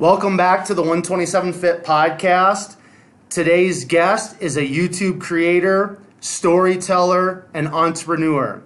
Welcome back to the 127 Fit podcast. Today's guest is a YouTube creator, storyteller, and entrepreneur.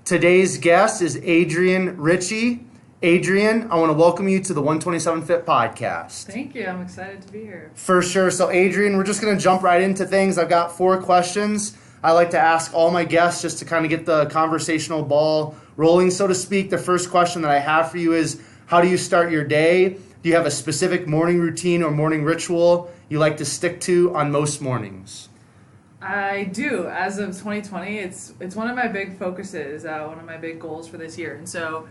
Today's guest is Adrian Ritchie. Adrian, I want to welcome you to the 127 Fit podcast. Thank you. I'm excited to be here. For sure. So Adrian, we're just going to jump right into things. I've got 4 questions I like to ask all my guests just to kind of get the conversational ball rolling, so to speak. The first question that I have for you is, how do you start your day? Do you have a specific morning routine or morning ritual you like to stick to on most mornings? I do. As of 2020, it's one of my big focuses, one of my big goals for this year. And so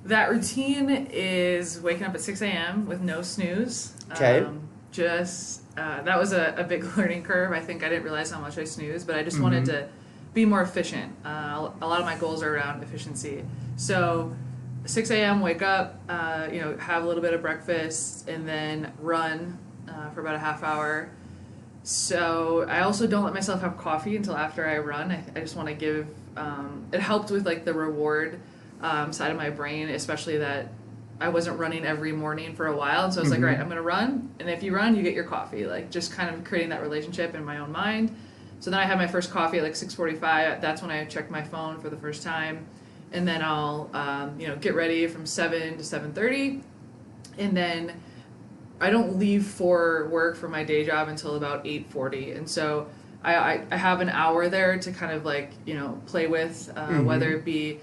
that routine is waking up at 6 a.m. with no snooze. Okay. That was a big learning curve. I think I didn't realize how much I snoozed, but I just wanted to be more efficient. A lot of my goals are around efficiency. So 6 a.m. wake up, have a little bit of breakfast, and then run for about a half hour. So I also don't let myself have coffee until after I run. I just want to give, it helped with like the reward side of my brain, especially that I wasn't running every morning for a while. And so I was like, right, I'm going to run. And if you run, you get your coffee, like just kind of creating that relationship in my own mind. So then I had my first coffee at like 6:45. That's when I checked my phone for the first time. And then I'll, get ready from 7 to 7:30. And then I don't leave for work for my day job until about 8:40. And so I have an hour there to kind of like, play with, whether it be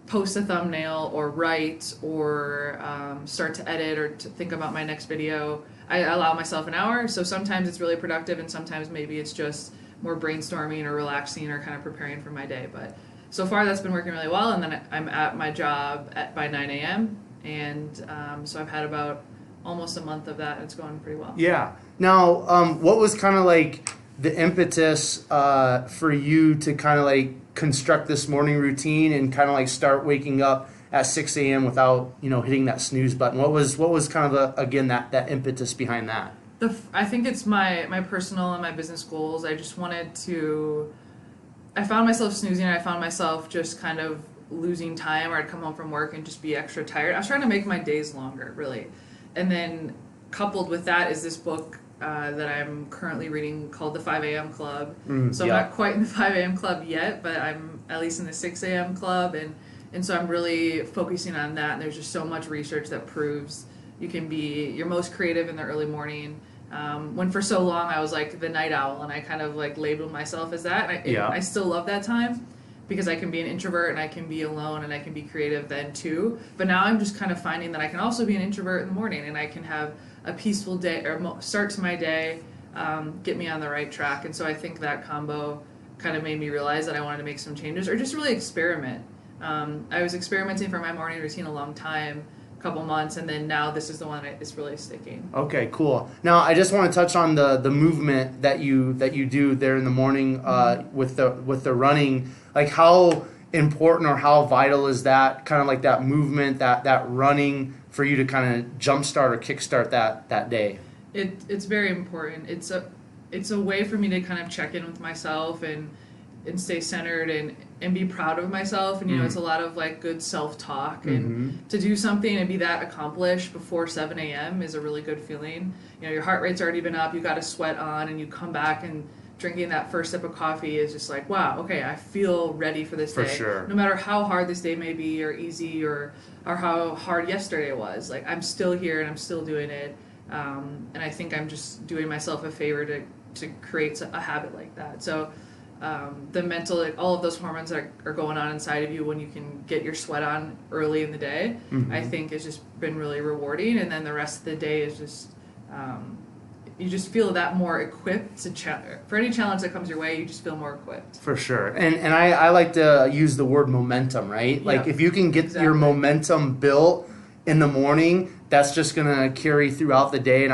post a thumbnail or write or start to edit or to think about my next video. I allow myself an hour. So sometimes it's really productive and sometimes maybe it's just more brainstorming or relaxing or kind of preparing for my day. But so far that's been working really well. And then I'm at my job by 9 a.m. And so I've had about almost a month of that. And it's going pretty well. Yeah. Now, what was kind of like the impetus for you to kind of like construct this morning routine and kind of like start waking up at 6 a.m. without, hitting that snooze button? What was kind of that impetus behind that? I think it's my personal and my business goals. I just I found myself snoozing. I found myself just kind of losing time, or I'd come home from work and just be extra tired. I was trying to make my days longer, really. And then coupled with that is this book that I'm currently reading called The 5 a.m. Club. I'm not quite in the 5 a.m. Club yet, but I'm at least in the 6 a.m. Club. And so I'm really focusing on that. And there's just so much research that proves you can be your most creative in the early morning. When for so long I was like the night owl, and I kind of like labeled myself as that. And I still love that time because I can be an introvert and I can be alone and I can be creative then too. But now I'm just kind of finding that I can also be an introvert in the morning and I can have a peaceful day or start to my day, get me on the right track. And so I think that combo kind of made me realize that I wanted to make some changes or just really experiment. I was experimenting for my morning routine a long time, couple months, and then now this is the one that is really sticking. Okay, cool. Now I just want to touch on the movement that you do there in the morning with the running. Like, how important or how vital is that kind of like that movement, that running for you to kind of jumpstart or kickstart that day? It's very important. It's a way for me to kind of check in with myself and stay centered and be proud of myself. And, it's a lot of like good self-talk, and to do something and be that accomplished before 7 a.m. is a really good feeling. Your heart rate's already been up, you got a sweat on, and you come back and drinking that first sip of coffee is just like, wow, okay, I feel ready for this day. For sure. No matter how hard this day may be or easy or how hard yesterday was, like I'm still here and I'm still doing it. And I think I'm just doing myself a favor to create a habit like that. So the mental, like all of those hormones that are going on inside of you when you can get your sweat on early in the day, I think has just been really rewarding. And then the rest of the day is just, you just feel that more equipped for any challenge that comes your way. You just feel more equipped. For sure. And I like to use the word momentum, right? Like if you can get your momentum built in the morning, that's just going to carry throughout the day. And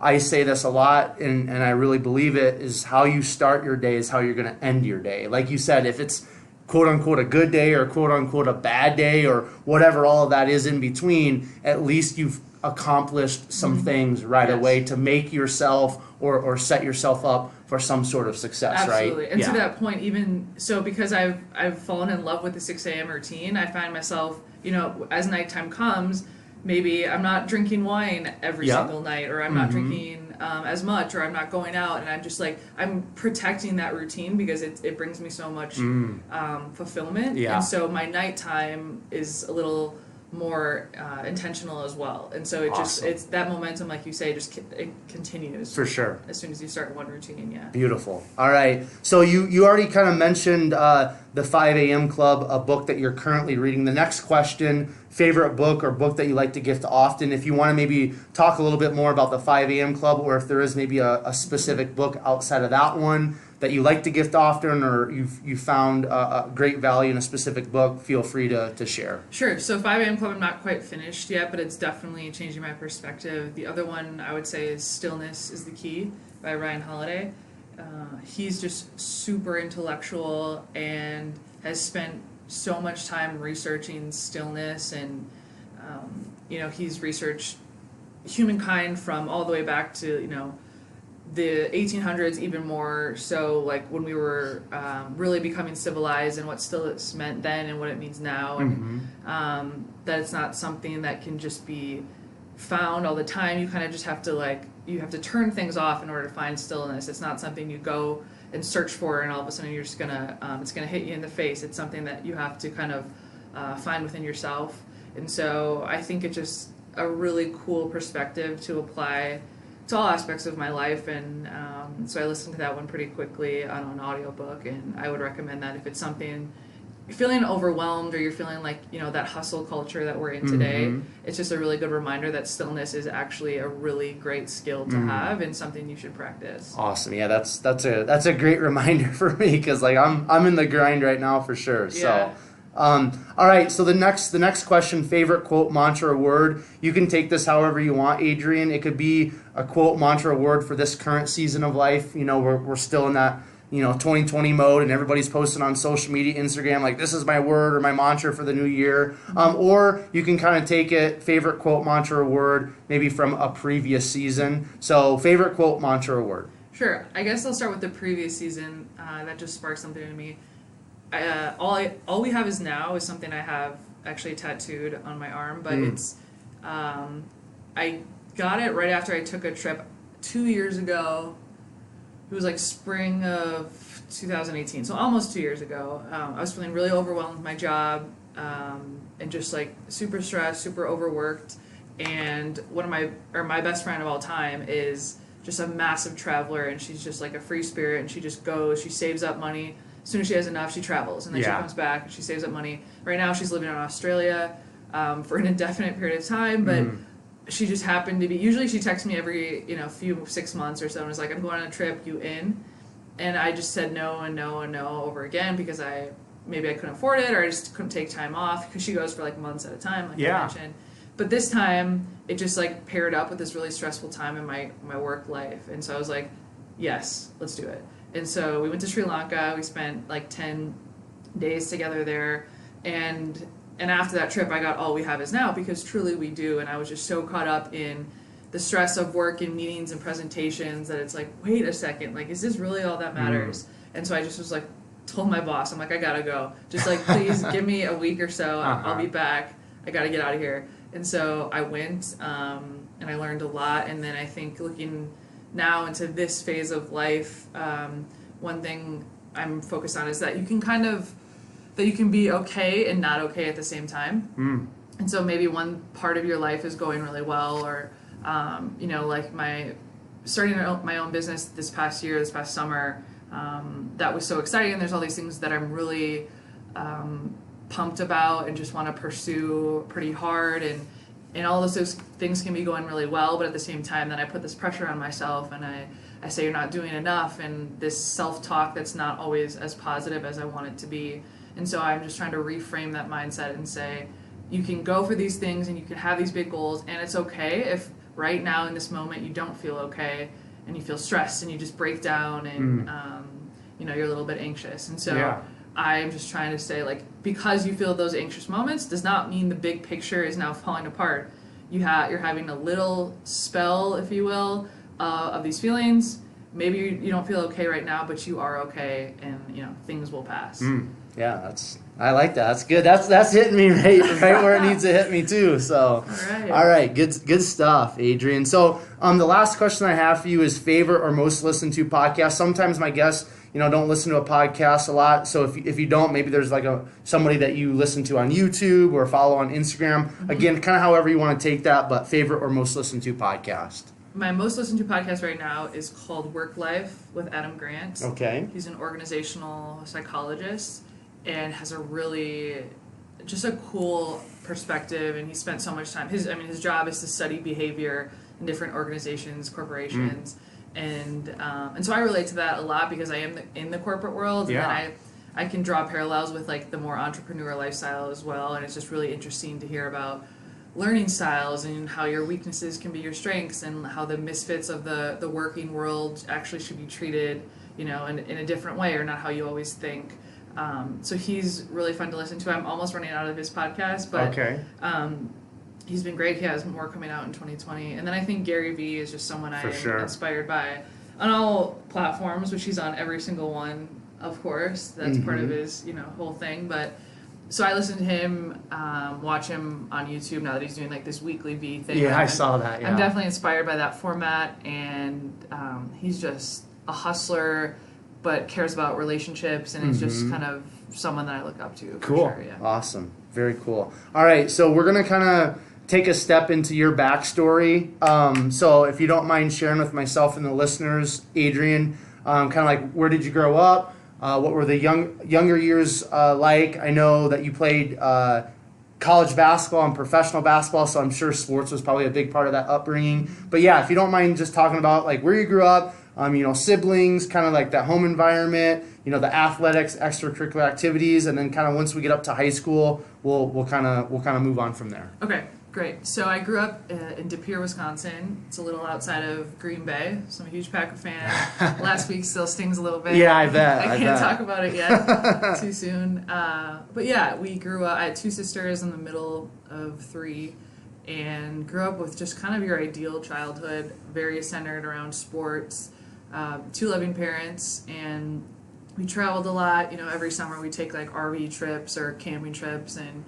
I say this a lot, and I really believe it, is how you start your day is how you're going to end your day. Like you said, if it's quote-unquote a good day or quote-unquote a bad day or whatever all of that is in between, at least you've accomplished some things right away to make yourself or set yourself up for some sort of success. Absolutely. Right? And to that point, even so, because I've fallen in love with the 6 a.m. routine, I find myself, as nighttime comes, maybe I'm not drinking wine every Yep. single night, or I'm not drinking as much, or I'm not going out, and I'm just like, I'm protecting that routine because it brings me so much fulfillment. Yeah. And so my nighttime is a little more intentional as well. And so it just, Awesome. it's that momentum, like you say, it continues. For sure. As soon as you start one routine, yeah. Beautiful. All right. So you already kind of mentioned the 5 a.m. Club, a book that you're currently reading. The next question, favorite book or book that you like to gift often. If you want to maybe talk a little bit more about the 5 a.m. Club, or if there is maybe a specific book outside of that one that you like to gift often, or you found a great value in a specific book, feel free to share. Sure. So 5 a.m. Club, I'm not quite finished yet, but it's definitely changing my perspective. The other one I would say is Stillness is the Key by Ryan Holiday. He's just super intellectual and has spent so much time researching stillness, and he's researched humankind from all the way back to the 1800s, even more so, like when we were really becoming civilized, and what stillness meant then and what it means now, and that it's not something that can just be found all the time. You kind of just have to you have to turn things off in order to find stillness. It's not something you go and search for and all of a sudden you're just gonna it's gonna hit you in the face. It's something that you have to kind of find within yourself. And so I think it's just a really cool perspective to apply to all aspects of my life, and so I listened to that one pretty quickly on an audiobook, and I would recommend that if it's something you're feeling overwhelmed, or you're feeling like that hustle culture that we're in today. It's just a really good reminder that stillness is actually a really great skill to have and something you should practice. Awesome. Yeah, that's a great reminder for me, because I'm in the grind right now for sure. So all right, so the next question, favorite quote, mantra, or word. You can take this however you want, Adrian. It could be a quote, mantra, or word for this current season of life. We're still in that 2020 mode, and everybody's posting on social media, Instagram, like, this is my word or my mantra for the new year. Or you can kind of take it, favorite quote, mantra, or word, maybe from a previous season. So favorite quote, mantra, or word. Sure. I guess I'll start with the previous season. That just sparked something in me. All we have is now is something I have actually tattooed on my arm, but it's I got it right after I took a trip 2 years ago. It was like spring of 2018, so almost 2 years ago. I was feeling really overwhelmed with my job, and just like super stressed, super overworked. And my best friend of all time is just a massive traveler, and she's just like a free spirit, and she just goes, she saves up money. As soon as she has enough, she travels, and then she comes back and she saves up money. Right now she's living in Australia for an indefinite period of time, but she just happened to be, usually she texts me every few 6 months or so, and was like, I'm going on a trip, you in? And I just said no and no and no over again, because maybe I couldn't afford it, or I just couldn't take time off, because she goes for like months at a time, like I mentioned. But this time it just like paired up with this really stressful time in my work life, and so I was like, yes, let's do it. And so we went to Sri Lanka. We spent like 10 days together there, and after that trip, I got all we have is now, because truly we do. And I was just so caught up in the stress of work and meetings and presentations that it's like, wait a second, like, is this really all that matters? And so I just was like, told my boss, I'm like, I gotta go. Just like, please give me a week or so. I'll be back. I gotta get out of here. And so I went, and I learned a lot. And then I think looking now into this phase of life, one thing I'm focused on is that you can be okay and not okay at the same time. And so maybe one part of your life is going really well, or like starting my own business this past summer, that was so exciting, and there's all these things that I'm really pumped about and just want to pursue pretty hard, and all those things can be going really well, but at the same time then I put this pressure on myself, and I say you're not doing enough, and this self-talk that's not always as positive as I want it to be. And so I'm just trying to reframe that mindset and say, you can go for these things and you can have these big goals, and it's okay if right now in this moment you don't feel okay and you feel stressed and you just break down and you're a little bit anxious. And so I'm just trying to say, like, because you feel those anxious moments does not mean the big picture is now falling apart. You're having a little spell, if you will, of these feelings. Maybe you don't feel okay right now, but you are okay, and things will pass. Yeah, I like that. That's good. That's hitting me right where it needs to hit me too. So, all right, good stuff, Adrian. So, the last question I have for you is favorite or most listened to podcast. Sometimes my guests, don't listen to a podcast a lot. So if you don't, maybe there's like somebody that you listen to on YouTube or follow on Instagram. Mm-hmm. Again, kind of however you want to take that, but favorite or most listened to podcast. My most listened to podcast right now is called Work Life with Adam Grant. Okay. He's an organizational psychologist and has just a cool perspective, and he spent so much time. His job is to study behavior in different organizations, corporations, and so I relate to that a lot because I am in the corporate world, and I can draw parallels with like the more entrepreneur lifestyle as well, and it's just really interesting to hear about learning styles and how your weaknesses can be your strengths, and how the misfits of the working world actually should be treated, in a different way, or not how you always think. So he's really fun to listen to. I'm almost running out of his podcast, but he's been great. He has more coming out in 2020. And then I think Gary Vee is just someone I am inspired by on all platforms, which he's on every single one, of course. That's part of his, whole thing. But so I listen to him, watch him on YouTube now that he's doing like this weekly V thing. Yeah, I saw that. Yeah. I'm definitely inspired by that format, and he's just a hustler, but cares about relationships, and is just kind of someone that I look up to. Cool. For sure, yeah. Awesome. Very cool. All right, so we're going to kind of take a step into your backstory. So if you don't mind sharing with myself and the listeners, Adrian, kind of like where did you grow up? What were the younger years like? I know that you played college basketball and professional basketball, so I'm sure sports was probably a big part of that upbringing. But yeah, if you don't mind just talking about like where you grew up, siblings, kind of like that home environment, the athletics, extracurricular activities, and then kind of once we get up to high school, we'll kind of move on from there. Okay, great. So I grew up in De Pere, Wisconsin. It's a little outside of Green Bay, so I'm a huge Packer fan. Last week still stings a little bit. Yeah, I bet. I can't talk about it yet, too soon. But yeah, we grew up. I had two sisters in the middle of three, and grew up with just kind of your ideal childhood, very centered around sports. Two loving parents, and we traveled a lot. Every summer we take like RV trips or camping trips, and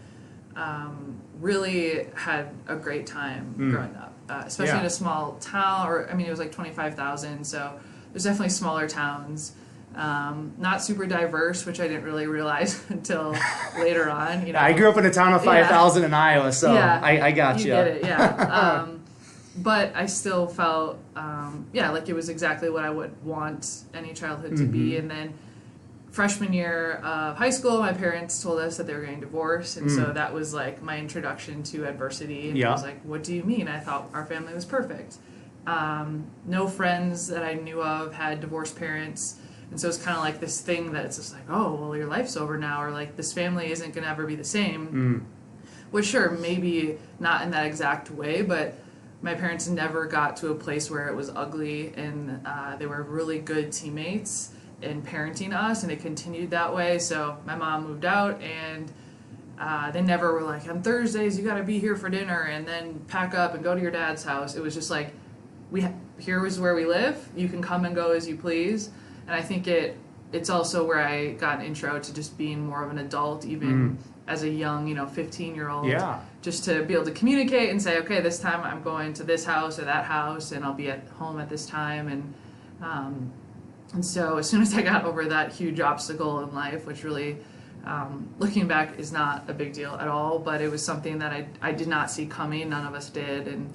really had a great time growing up, especially in a small town. It was like 25,000, so there's definitely smaller towns. Not super diverse, which I didn't really realize until later on. I grew up in a town of 5,000 in Iowa, so I got you. You get it, yeah. But I still felt, like it was exactly what I would want any childhood to be. And then freshman year of high school, my parents told us that they were getting divorced. And so that was like my introduction to adversity. And I was like, what do you mean? I thought our family was perfect. No friends that I knew of had divorced parents. And so it's kind of like this thing that it's just like, oh, well, your life's over now. Or like this family isn't going to ever be the same. Which sure, maybe not in that exact way, but my parents never got to a place where it was ugly, and they were really good teammates in parenting us, and it continued that way. So my mom moved out, and they never were like, on Thursdays you got to be here for dinner and then pack up and go to your dad's house. It was just like, here is where we live. You can come and go as you please. And I think it's also where I got an intro to just being more of an adult, even as a young, 15-year-old. Yeah. Just to be able to communicate and say, okay, this time I'm going to this house or that house, and I'll be at home at this time. And so as soon as I got over that huge obstacle in life, which really, looking back, is not a big deal at all, but it was something that I did not see coming. None of us did. And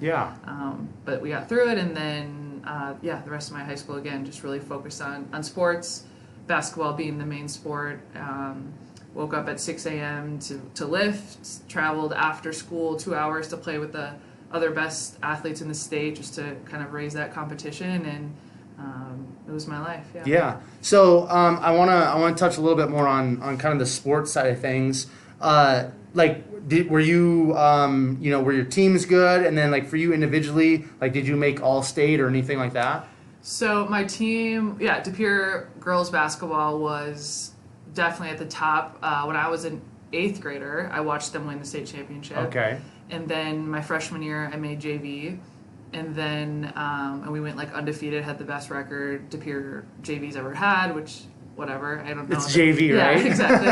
but we got through it, and then the rest of my high school, again, just really focused on sports, basketball being the main sport. Woke up at 6 a.m. to lift, traveled after school 2 hours to play with the other best athletes in the state, just to kind of raise that competition, and it was my life. Yeah. So I wanna touch a little bit more on kind of the sports side of things. Were you were your teams good, and then like for you individually, like did you make all state or anything like that? So my team, De Pere girls basketball was definitely at the top. When I was an 8th grader, I watched them win the state championship. Okay. And then my freshman year, I made JV. And then and we went like undefeated, had the best record De Pere JV's ever had, which whatever. I don't know. It's JV, right? Yeah, exactly.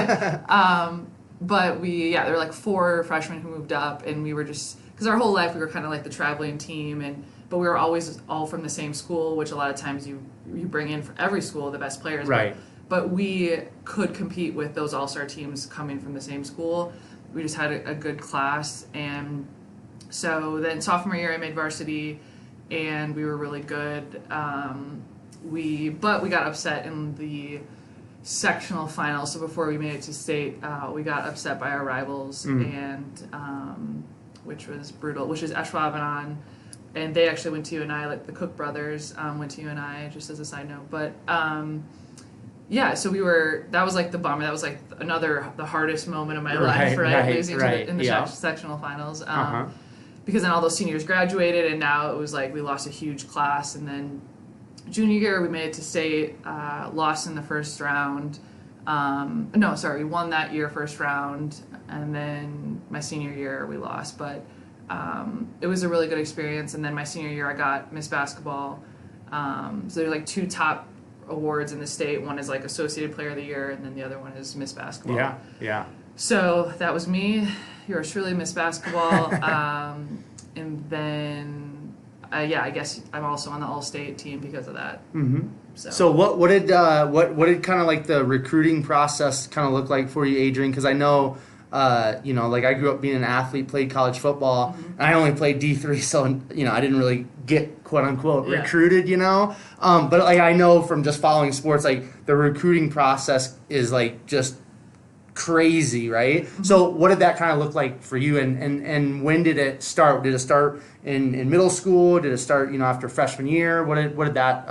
But there were like 4 freshmen who moved up, and we were just, because our whole life we were kind of like the traveling team, but we were always all from the same school, which a lot of times you bring in for every school the best players. Right. But we could compete with those all-star teams coming from the same school. We just had a good class, and so then sophomore year I made varsity, and we were really good. We got upset in the sectional final, so before we made it to state, we got upset by our rivals, and which was brutal, which is Ashwaubenon, and they actually went to UNI, like the Cook brothers went to UNI, just as a side note. But so that was like the bummer. That was like the hardest moment of my life, right? Losing in the sectional finals. Because then all those seniors graduated, and now it was like we lost a huge class. And then junior year we made it to state, lost in the first round. We won that year first round, and then my senior year we lost. But it was a really good experience. And then my senior year I got Miss Basketball. So there's like 2 top awards in the state. One is like Associated Player of the Year, and then the other one is Miss Basketball. Yeah. So that was me. Yours truly, Miss Basketball. And then, I guess I'm also on the All-State team because of that. Mm-hmm. So what did kind of like the recruiting process kind of look like for you, Adrian? Because I know, like I grew up being an athlete, played college football, and I only played D3, so I didn't really get quote unquote recruited, but like I know from just following sports, like the recruiting process is like just crazy, right? Mm-hmm. So what did that kind of look like for you, and when did it start? Did it start in middle school? Did it start after freshman year? What did that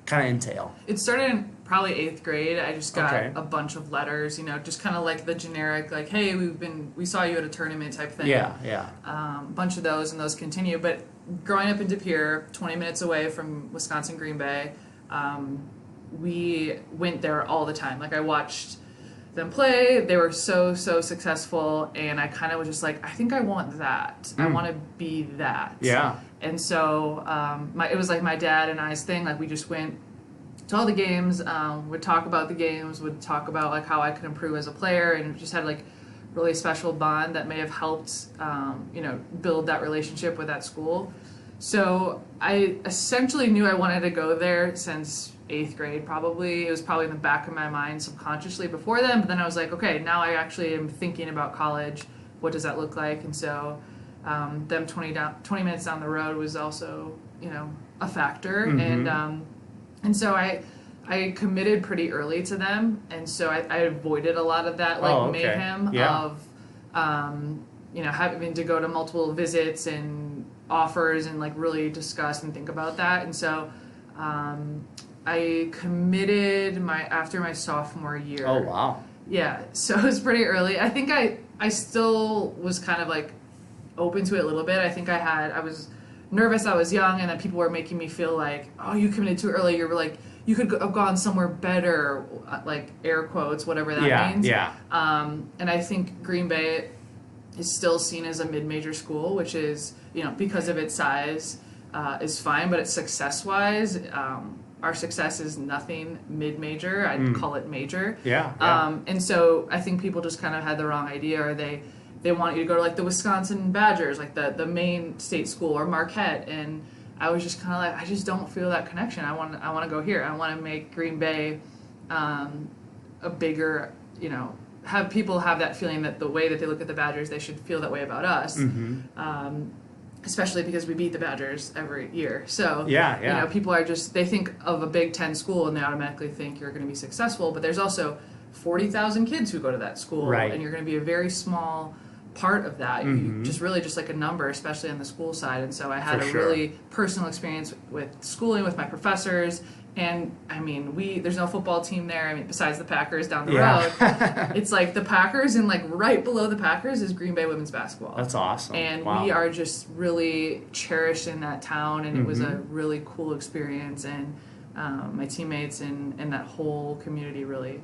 kind of entail? It started in probably 8th grade. I just got a bunch of letters, just kind of like the generic, like, hey, we saw you at a tournament type thing. Yeah. Bunch of those, and those continue. But growing up in De Pere, 20 minutes away from Wisconsin Green Bay, we went there all the time. Like I watched them play. They were so successful, and I kind of was just like, I think I want that. I want to be that. Yeah. And so it was like my dad and I's thing. Like we just went to all the games, would talk about the games, would talk about like how I could improve as a player, and just had like really special bond that may have helped build that relationship with that school. So I essentially knew I wanted to go there since 8th grade, probably. It was probably in the back of my mind subconsciously before then, but then I was like, okay, now I actually am thinking about college. What does that look like? And so them 20 minutes down the road was also, a factor. Mm-hmm. And so I committed pretty early to them, and so I avoided a lot of that mayhem of having to go to multiple visits and offers and like really discuss and think about that. And so I committed after my sophomore year. Oh wow. Yeah, so it was pretty early. I think I still was kind of like open to it a little bit. I think I was nervous. I was young, and then people were making me feel like, oh, you committed too early. You're like, you could have gone somewhere better, like air quotes, whatever that means. Yeah. And I think Green Bay is still seen as a mid-major school, which is, because of its size, is fine. But it's success-wise, our success is nothing mid-major. I'd call it major. Yeah. And so I think people just kind of had the wrong idea, or they want you to go to like the Wisconsin Badgers, like the main state school, or Marquette, and I was just kind of like, I just don't feel that connection. I want to go here. I want to make Green Bay a bigger, have people have that feeling that the way that they look at the Badgers, they should feel that way about us. Mm-hmm. Especially because we beat the Badgers every year. So, people are they think of a Big Ten school and they automatically think you're going to be successful, but there's also 40,000 kids who go to that school, right, and you're going to be a very small part of that. Mm-hmm. You just like a number, especially on the school side. And so I had really personal experience with schooling, with my professors, and I mean, there's no football team there. I mean, besides the Packers down the road, it's like the Packers, and like right below the Packers is Green Bay women's basketball. That's awesome. And we are just really cherished in that town, and it was a really cool experience. And my teammates and that whole community really,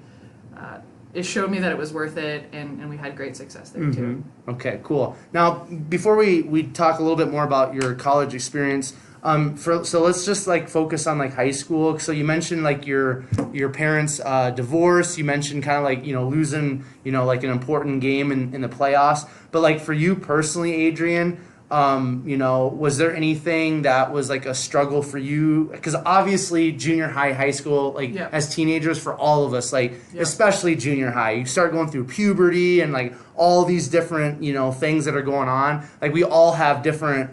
it showed me that it was worth it, and we had great success there too. Okay, cool. Now, before we talk a little bit more about your college experience, So let's just like focus on like high school. So you mentioned like your parents' divorce. You mentioned kind of like, you know, losing, you know, like an important game in the playoffs. But like for you personally, Adrian, you know, was there anything that was like a struggle for you? Because obviously junior high, high school, like as teenagers, for all of us, like especially junior high, you start going through puberty and like all these different, you know, things that are going on. Like we all have different,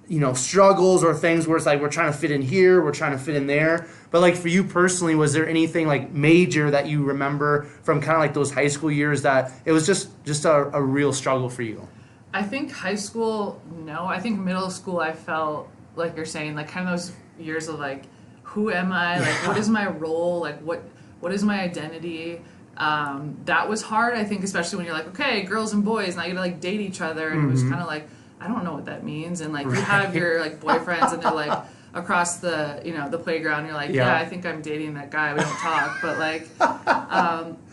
you know, struggles or things where it's like we're trying to fit in here, we're trying to fit in there. But like for you personally, was there anything like major that you remember from kind of like those high school years that it was just a real struggle for you? I think high school, no. I think middle school, I felt like you're saying, like kind of those years of like, who am I? Like, what is my role? Like, what is my identity? That was hard, I think, especially when you're like, okay, girls and boys, now you gotta like date each other, and it was kind of like, I don't know what that means, and like you have your like boyfriends, and they're like across the, you know, the playground, you're like, yeah, I think I'm dating that guy, we don't talk, but like,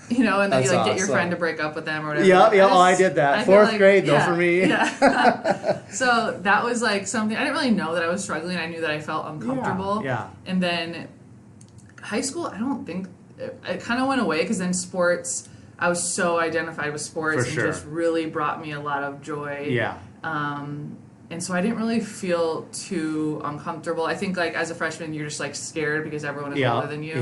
you know, and then you like get your friend to break up with them or whatever. I did that. Fourth grade though for me. So that was like something I didn't really know that I was struggling. I knew that I felt uncomfortable. And then high school, I don't think it kind of went away, because then sports, I was so identified with sports, and just really brought me a lot of joy. And so I didn't really feel too uncomfortable. I think like as a freshman, you're just like scared because everyone is older than you.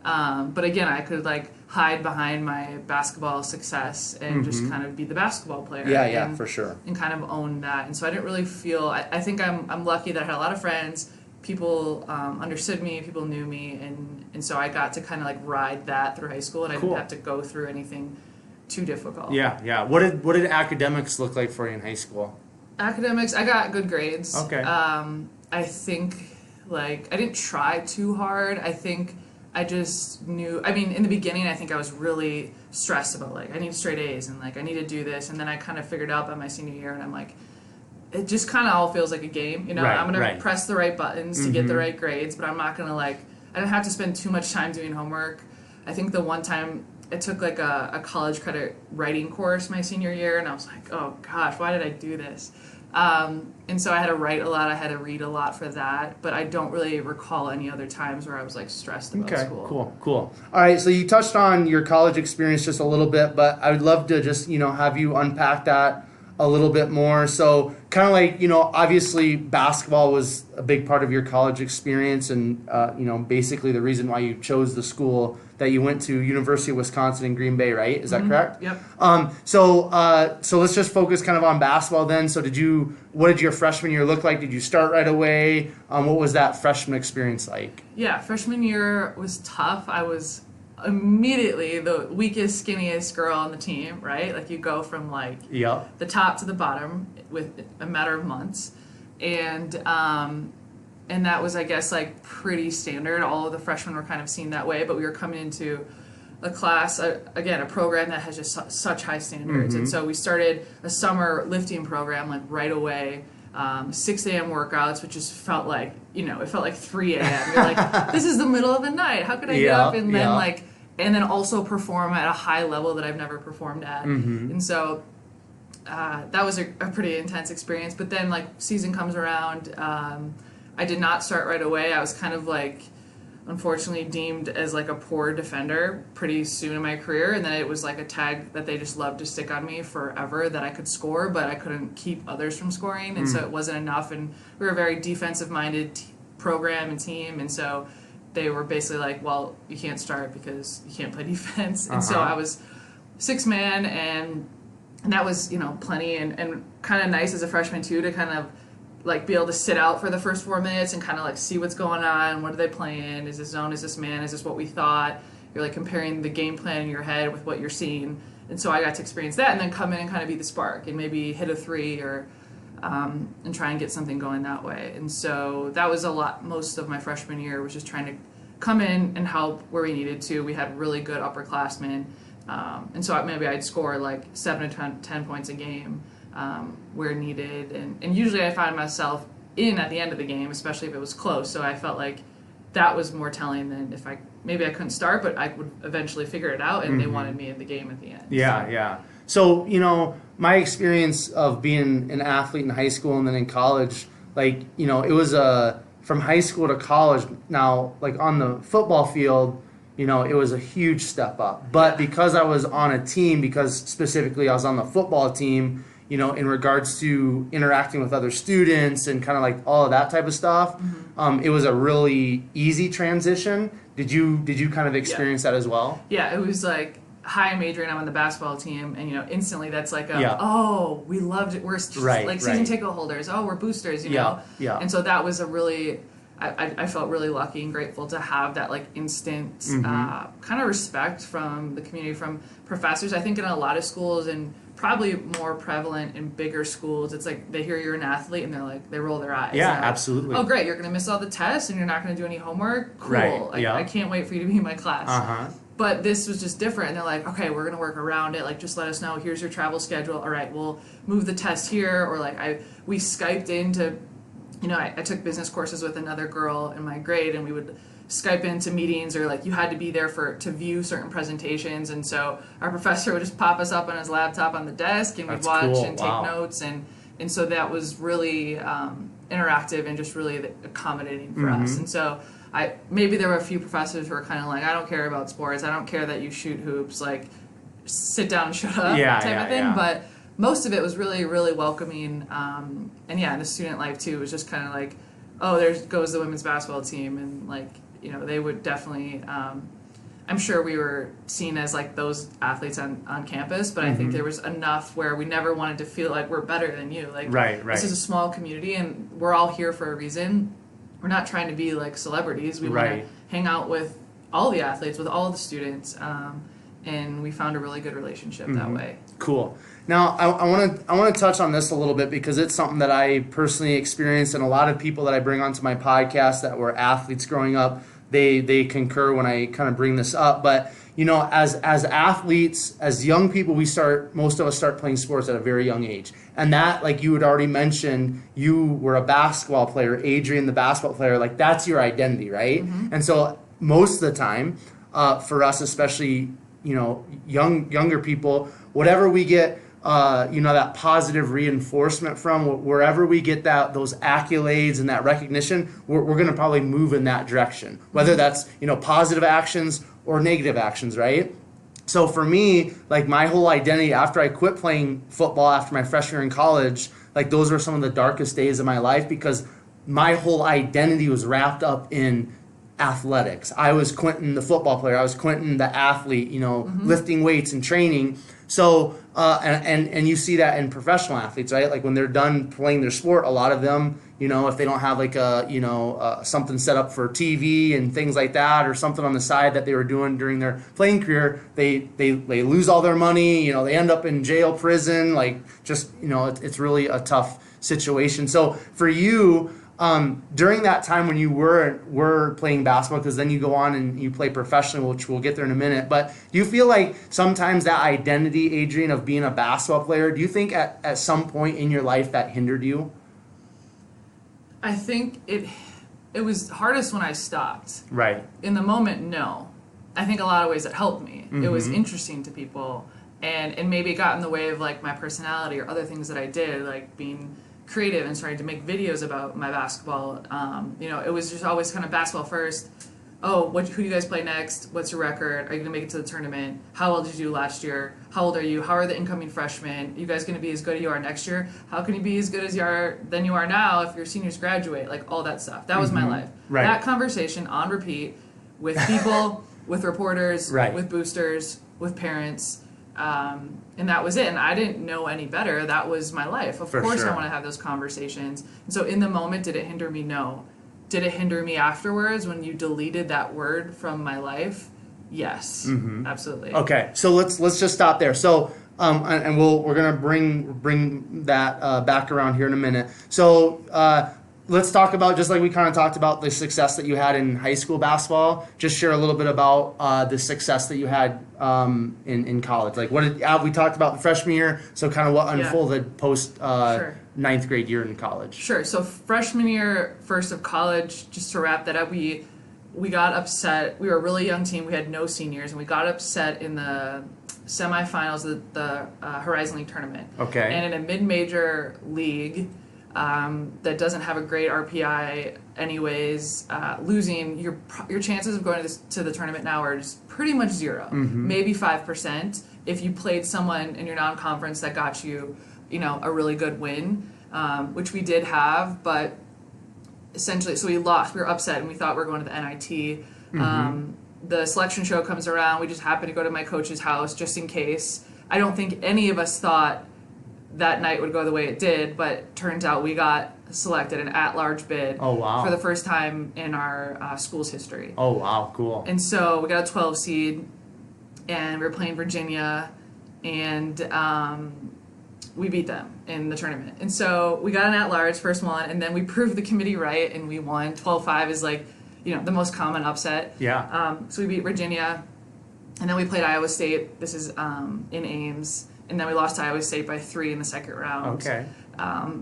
But again, I could like hide behind my basketball success and just kind of be the basketball player. And, for sure. And kind of own that. And so I didn't really feel. I think I'm lucky that I had a lot of friends. People understood me. People knew me, and so I got to kind of like ride that through high school, and I didn't have to go through anything too difficult. What did academics look like for you in high school? Academics, I got good grades. Okay. I think, like, I didn't try too hard. I think I just knew, I mean, in the beginning, I think I was really stressed about, like, I need straight A's, and, like, I need to do this, and then I kind of figured out by my senior year, and I'm like, it just kind of all feels like a game, you know? I'm going to press the right buttons to get the right grades, but I'm not going to, like, I don't have to spend too much time doing homework. I think the one time I took, like, a college credit writing course my senior year, and I was like, oh, gosh, why did I do this? And so I had to write a lot, I had to read a lot for that, but I don't really recall any other times where I was like stressed about school. Cool. All right, so you touched on your college experience just a little bit, but I would love to just, you know, have you unpack that a little bit more. So kind of like, you know, obviously basketball was a big part of your college experience, and, you know, basically the reason why you chose the school that you went to, University of Wisconsin in Green Bay, right? Is that correct? Yep. So let's just focus kind of on basketball then. So what did your freshman year look like? Did you start right away? What was that freshman experience like? Yeah, freshman year was tough. I was immediately the weakest, skinniest girl on the team, right? Like you go from like the top to the bottom with a matter of months. And that was, I guess, like pretty standard. All of the freshmen were kind of seen that way, but we were coming into a class, again, a program that has just such high standards. And so we started a summer lifting program like right away, 6 a.m. workouts, which just felt like, you know, it felt like 3 a.m. You're like, this is the middle of the night. How could I get up and then like, and then also perform at a high level that I've never performed at. And so that was a pretty intense experience. But then like season comes around, I did not start right away. I was kind of like, unfortunately, deemed as like a poor defender pretty soon in my career, and then it was like a tag that they just loved to stick on me forever, that I could score, but I couldn't keep others from scoring, and so it wasn't enough. And we were a very defensive-minded program and team, and so they were basically like, well, you can't start because you can't play defense. And so I was sixth man, and that was, you know, plenty, and kind of nice as a freshman too, to kind of like be able to sit out for the first 4 minutes and kind of like see what's going on. What are they playing? Is this zone? Is this man? Is this what we thought? You're like comparing the game plan in your head with what you're seeing. And so I got to experience that, and then come in and kind of be the spark and maybe hit a three or and try and get something going that way. And so that was a lot. Most of my freshman year was just trying to come in and help where we needed to. We had really good upperclassmen, and so maybe I'd score like 7 to 10 points a game where needed, and usually I found myself in at the end of the game, especially if it was close. So I felt like that was more telling than if maybe I couldn't start, but I would eventually figure it out, and they wanted me in the game at the end. Yeah. So, you know, my experience of being an athlete in high school and then in college, like, you know, it was from high school to college. Now, like on the football field, you know, it was a huge step up. But because I was on a team, because specifically I was on the football team, you know, in regards to interacting with other students and kind of like all of that type of stuff, it was a really easy transition. Did you kind of experience that as well? Yeah, it was like, hi, I'm Adrian, I'm on the basketball team, and, you know, instantly that's like oh, we loved it, we're like season ticket holders, oh, we're boosters, you know? Yeah. And so that was a really, I felt really lucky and grateful to have that, like, instant kind of respect from the community, from professors. I think in a lot of schools, and probably more prevalent in bigger schools, it's like they hear you're an athlete and they're like, they roll their eyes. Yeah, like, absolutely. oh, great, you're going to miss all the tests and you're not going to do any homework? Cool. Like, I can't wait for you to be in my class. But this was just different. And they're like, okay, we're going to work around it. Like, just let us know. Here's your travel schedule. All right, we'll move the test here. Or, like, we Skyped into, you know, I took business courses with another girl in my grade, and we would Skype into meetings, or, like, you had to be there to view certain presentations. And so our professor would just pop us up on his laptop on the desk, and we'd watch and take notes. And so that was really interactive and just really accommodating for us. And so maybe there were a few professors who were kind of like, I don't care about sports, I don't care that you shoot hoops, like, sit down and shut up type of thing. But most of it was really, really welcoming. And in the student life too, it was just kind of like, oh, there goes the women's basketball team, and, like, you know, they would definitely, I'm sure we were seen as, like, those athletes on campus, but I think there was enough where we never wanted to feel like we're better than you. Like, this is a small community, and we're all here for a reason. We're not trying to be like celebrities. We want to hang out with all the athletes, with all the students, and we found a really good relationship that way. Cool. Now, I want to touch on this a little bit, because it's something that I personally experienced, and a lot of people that I bring onto my podcast that were athletes growing up, they concur when I kind of bring this up. But, you know, as athletes, as young people, most of us start playing sports at a very young age. And that, like you had already mentioned, you were a basketball player, Adrian the basketball player, like, that's your identity, right? And so most of the time, for us, especially, you know, younger people, whatever we get, you know, that positive reinforcement from, wherever we get those accolades and that recognition, we're going to probably move in that direction, whether that's, you know, positive actions or negative actions, right? So for me, like, my whole identity after I quit playing football after my freshman year in college, like, those were some of the darkest days of my life, because my whole identity was wrapped up in athletics. I was Quentin the football player. I was Quentin the athlete, you know, lifting weights and training. So, and you see that in professional athletes, right? Like, when they're done playing their sport, a lot of them, you know, if they don't have like something set up for TV and things like that, or something on the side that they were doing during their playing career, they lose all their money, you know, they end up in jail, prison, like, just, you know, it's really a tough situation. So for you, during that time when you were playing basketball, because then you go on and you play professionally, which we'll get there in a minute, but do you feel like sometimes that identity, Adrian, of being a basketball player, do you think at some point in your life that hindered you? I think it was hardest when I stopped. Right. In the moment, no. I think a lot of ways it helped me. It was interesting to people, and maybe it got in the way of, like, my personality or other things that I did, like being creative and starting to make videos about my basketball. You know, it was just always kind of basketball first. Oh, who do you guys play next? What's your record? Are you going to make it to the tournament? How well did you do last year? How old are you? How are the incoming freshmen? You guys going to be as good as you are next year? How can you be as good as you are now if your seniors graduate? Like, all that stuff. That was my life. Right. That conversation on repeat with people, with reporters, with boosters, with parents. And that was it. And I didn't know any better. That was my life. Of course I want to have those conversations. And so in the moment, did it hinder me? No. Did it hinder me afterwards when you deleted that word from my life? Yes, absolutely. Okay, so let's just stop there. So, and we're gonna bring that back around here in a minute. So, let's talk about, just like we kind of talked about the success that you had in high school basketball. Just share a little bit about the success that you had in college. Like, we talked about the freshman year, so kind of what unfolded post ninth grade year in college. Sure. So freshman year, first of college, just to wrap that up, we got upset. We were a really young team. We had no seniors, and we got upset in the semifinals of the Horizon League tournament. Okay. And in a mid-major league, that doesn't have a great RPI anyways, losing, your chances of going to the tournament now are just pretty much zero, maybe 5%. If you played someone in your non-conference that got you, a really good win, which we did have, but essentially, so we lost. We were upset, and we thought we were going to the NIT. The selection show comes around. We just happened to go to my coach's house just in case. I don't think any of us thought that night would go the way it did, but turns out we got selected an at-large bid for the first time in our school's history. Oh, wow, cool. And so we got a 12 seed, and we were playing Virginia, and we beat them in the tournament. And so we got an at-large, first one, and then we proved the committee right, and we won. 12-5 is like, the most common upset. Yeah. So we beat Virginia, and then we played Iowa State. This is in Ames. And then we lost to Iowa State by 3 in the second round. Okay.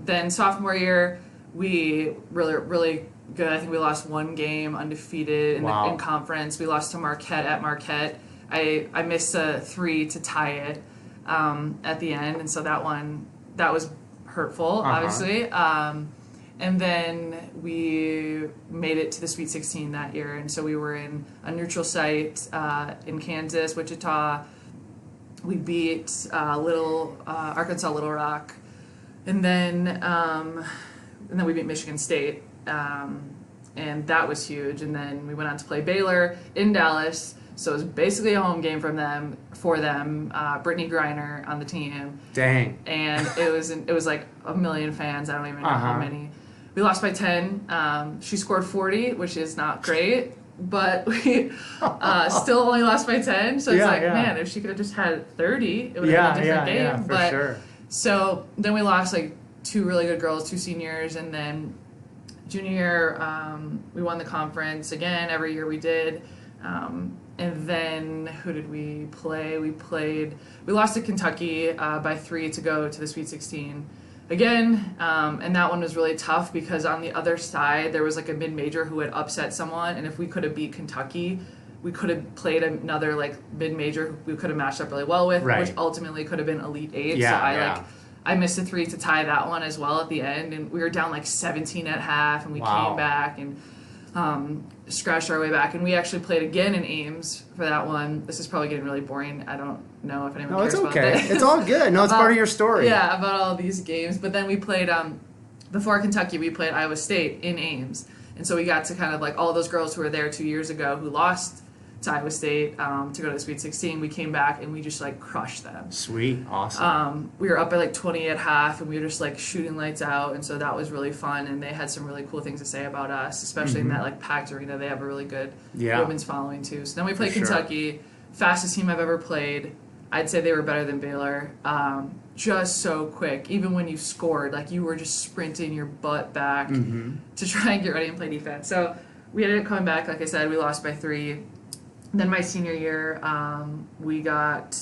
Then sophomore year, we really good. I think we lost one game undefeated in conference. We lost to Marquette at Marquette. I missed a 3 to tie it at the end, and so that was hurtful, obviously. And then we made it to the Sweet 16 that year, and so we were in a neutral site in Kansas, Wichita. We beat Arkansas Little Rock, and then we beat Michigan State, and that was huge. And then we went on to play Baylor in Dallas, so it was basically a home game for them. Brittany Griner on the team. Dang. And it was like 1 million fans. I don't even know how many. We lost by 10. She scored 40, which is not great. But we still only lost by 10, so it's man, if she could have just had 30, it would have been a different game. Yeah, for sure. So then we lost like 2 really good girls, 2 seniors, and then junior year we won the conference again. Every year we did, and then who did we play? We lost to Kentucky by 3 to go to the Sweet 16. Again, and that one was really tough because on the other side there was like a mid-major who had upset someone, and if we could have beat Kentucky, we could have played another like mid-major we could have matched up really well with, which ultimately could have been Elite 8. Yeah, so I missed a 3 to tie that one as well at the end, and we were down like 17 at half, and we came back and scratched our way back, and we actually played again in Ames for that one. This is probably getting really boring. I don't know if anyone cares about that. No, it's okay. It's all good. No, it's part of your story. Yeah, about all these games. But then we played, before Kentucky, we played Iowa State in Ames. And so we got to kind of like all those girls who were there 2 years ago who lost to Iowa State to go to the Sweet 16. We came back and we just like crushed them. Sweet. Awesome. We were up by like 20 at half, and we were just like shooting lights out. And so that was really fun. And they had some really cool things to say about us, especially in that like packed arena. They have a really good women's following too. So then we played Kentucky, fastest team I've ever played. I'd say they were better than Baylor. Just so quick. Even when you scored, like you were just sprinting your butt back to try and get ready and play defense. So we ended up coming back. Like I said, we lost by 3. Then my senior year, we got,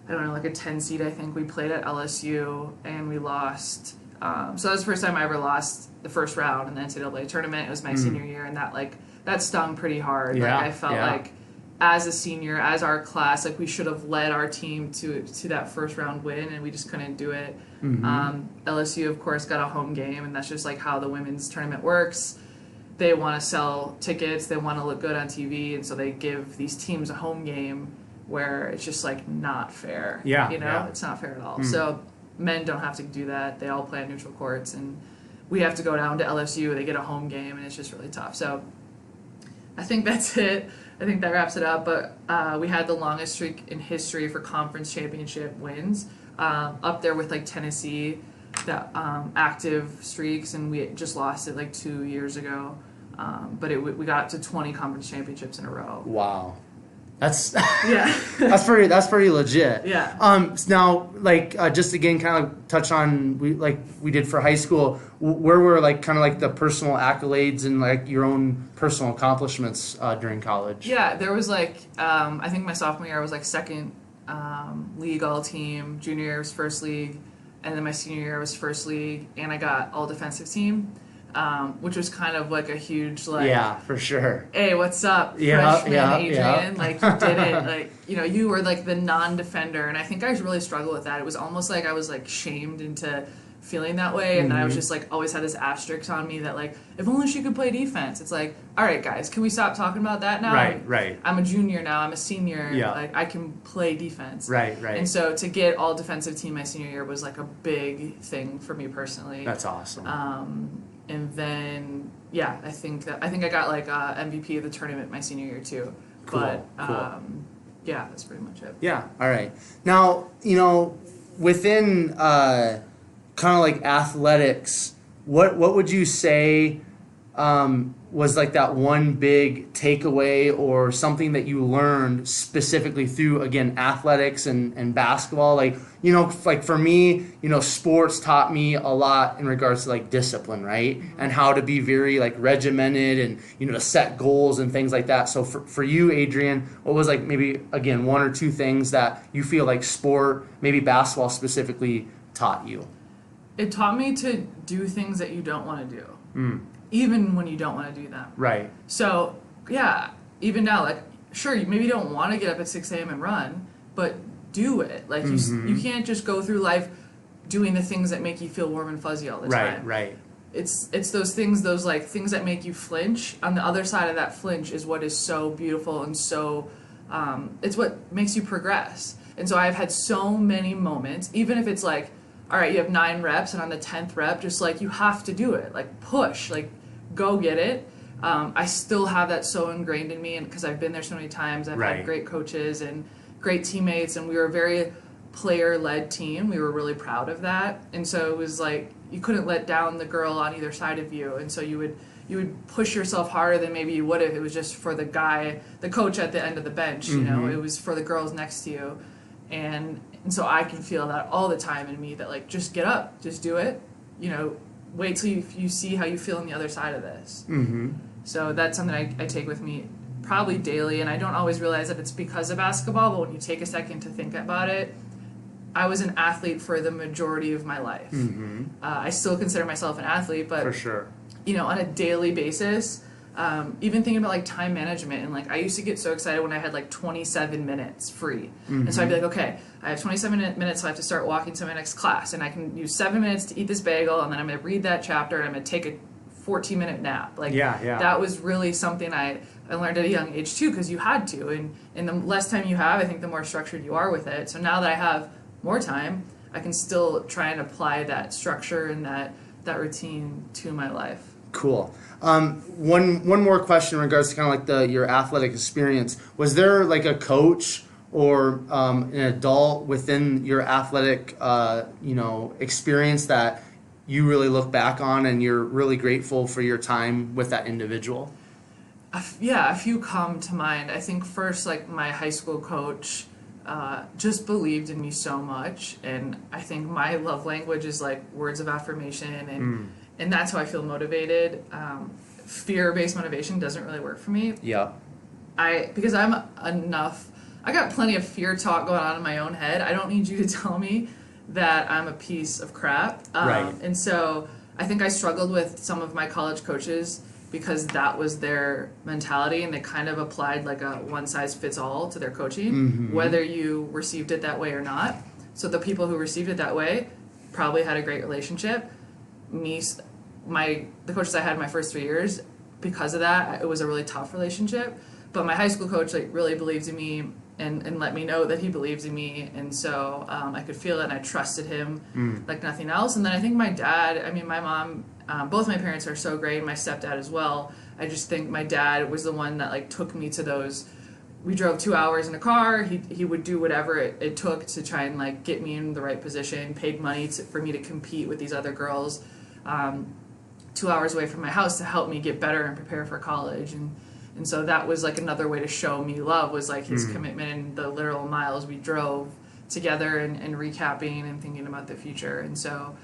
like a 10 seed, I think. We played at LSU, and we lost. So that was the first time I ever lost the first round in the NCAA tournament. It was my senior year, and that stung pretty hard. Yeah, I felt like as a senior, as our class, like we should have led our team to that first round win, and we just couldn't do it. LSU, of course, got a home game, and that's just like how the women's tournament works. They want to sell tickets, they want to look good on TV, and so they give these teams a home game where it's just like not fair. It's not fair at all. So men don't have to do that. They all play on neutral courts, and we have to go down to LSU. They get a home game, and it's just really tough. So I think that's it. I think that wraps it up. But we had the longest streak in history for conference championship wins, up there with like Tennessee, that active streaks, and we just lost it like 2 years ago. But we got to 20 conference championships in a row. Wow. That's that's pretty legit. Yeah. Now, like, just again, kind of touch on we did for high school. Where were like kind of like the personal accolades and like your own personal accomplishments during college? Yeah, there was like I think my sophomore year I was like second league all team. Junior year was first league, and then my senior year was first league, and I got all defensive team. Which was kind of like a huge like, yeah, for sure. Hey, what's up, freshman Adrian? Like you did it. Like you were like the non-defender, and I think I really struggled with that. It was almost like I was like shamed into feeling that way, and then I was just like always had this asterisk on me that like if only she could play defense. It's like, all right guys, can we stop talking about that now? Right. I'm a junior now, I'm a senior, Yeah. like I can play defense. Right. And so to get all defensive team my senior year was like a big thing for me personally. That's awesome. And then I think I got like MVP of the tournament my senior year too. Cool. But yeah, that's pretty much it. Yeah. All right. Now, within kind of like athletics, what would you say was like that one big takeaway or something that you learned specifically through, again, athletics and basketball? Like, like for me, sports taught me a lot in regards to like discipline, right? And how to be very like regimented and, to set goals and things like that. So for you, Adrian, what was like maybe, again, one or two things that you feel like sport, maybe basketball specifically, taught you? It taught me to do things that you don't want to do. Even when you don't want to do them. Right. So, yeah, even now, like, sure, you maybe don't want to get up at 6 a.m. and run, but do it. Like, you can't just go through life doing the things that make you feel warm and fuzzy all the time. Right. It's those things, like, things that make you flinch. On the other side of that flinch is what is so beautiful and so, it's what makes you progress. And so I've had so many moments, even if it's like, all right, you have 9 reps, and on the 10th rep, just like, you have to do it. Like, push. Like, go get it. I still have that so ingrained in me, and because I've been there so many times. I've had great coaches and great teammates, and we were a very player-led team. We were really proud of that, and so it was like you couldn't let down the girl on either side of you, and so you would push yourself harder than maybe you would if it was just for the coach at the end of the bench. It was for the girls next to you, and so I can feel that all the time in me that like, just get up, just do it. Wait till you see how you feel on the other side of this. So that's something I take with me probably daily, and I don't always realize that it's because of basketball, but when you take a second to think about it, I was an athlete for the majority of my life. I still consider myself an athlete, but for sure, on a daily basis, even thinking about like time management, and like I used to get so excited when I had like 27 minutes free, and so I'd be like, okay, I have 27 minutes, so I have to start walking to my next class, and I can use 7 minutes to eat this bagel, and then I'm going to read that chapter, and I'm going to take a 14-minute nap. Like, that was really something I learned at a young age too, because you had to, and the less time you have, I think the more structured you are with it. So now that I have more time, I can still try and apply that structure and that routine to my life. Cool. One more question in regards to kind of like your athletic experience. Was there like a coach or an adult within your athletic experience that you really look back on and you're really grateful for your time with that individual? A few come to mind. I think first, like my high school coach just believed in me so much, and I think my love language is like words of affirmation, and that's how I feel motivated. Fear-based motivation doesn't really work for me. Yeah. Because I got plenty of fear talk going on in my own head. I don't need you to tell me that I'm a piece of crap. And so I think I struggled with some of my college coaches because that was their mentality, and they kind of applied like a one-size-fits-all to their coaching, whether you received it that way or not. So the people who received it that way probably had a great relationship. The coaches I had in my first 3 years, because of that, it was a really tough relationship. But my high school coach like really believed in me and let me know that he believed in me, and so I could feel it, and I trusted him like nothing else. And then I think my dad, my mom, both my parents are so great, my stepdad as well. I just think my dad was the one that like took me to those. We drove 2 hours in a car. He would do whatever it took to try and like get me in the right position, paid money for me to compete with these other girls 2 hours away from my house to help me get better and prepare for college. And so that was like another way to show me love, was like his commitment and the literal miles we drove together and recapping and thinking about the future. And so,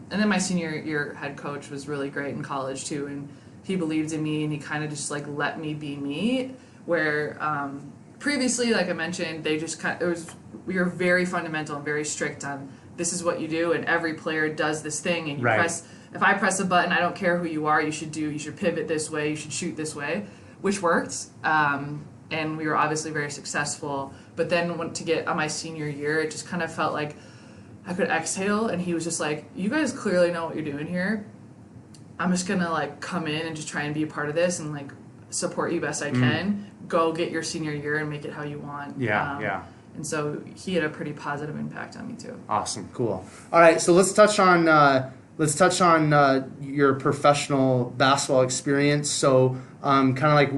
and then my senior year head coach was really great in college too. And he believed in me, and he kind of just like let me be me, where previously, like I mentioned, they just we were very fundamental and very strict on this is what you do, and every player does this thing, and if I press a button, I don't care who you are, you should pivot this way, you should shoot this way, which worked, and we were obviously very successful. But then to get on my senior year, it just kind of felt like I could exhale, and he was just like, you guys clearly know what you're doing here. I'm just gonna like come in and just try and be a part of this and like support you best I can. Go get your senior year and make it how you want. Yeah. And so he had a pretty positive impact on me too. Awesome, cool. All right, so let's touch on your professional basketball experience. So kind of like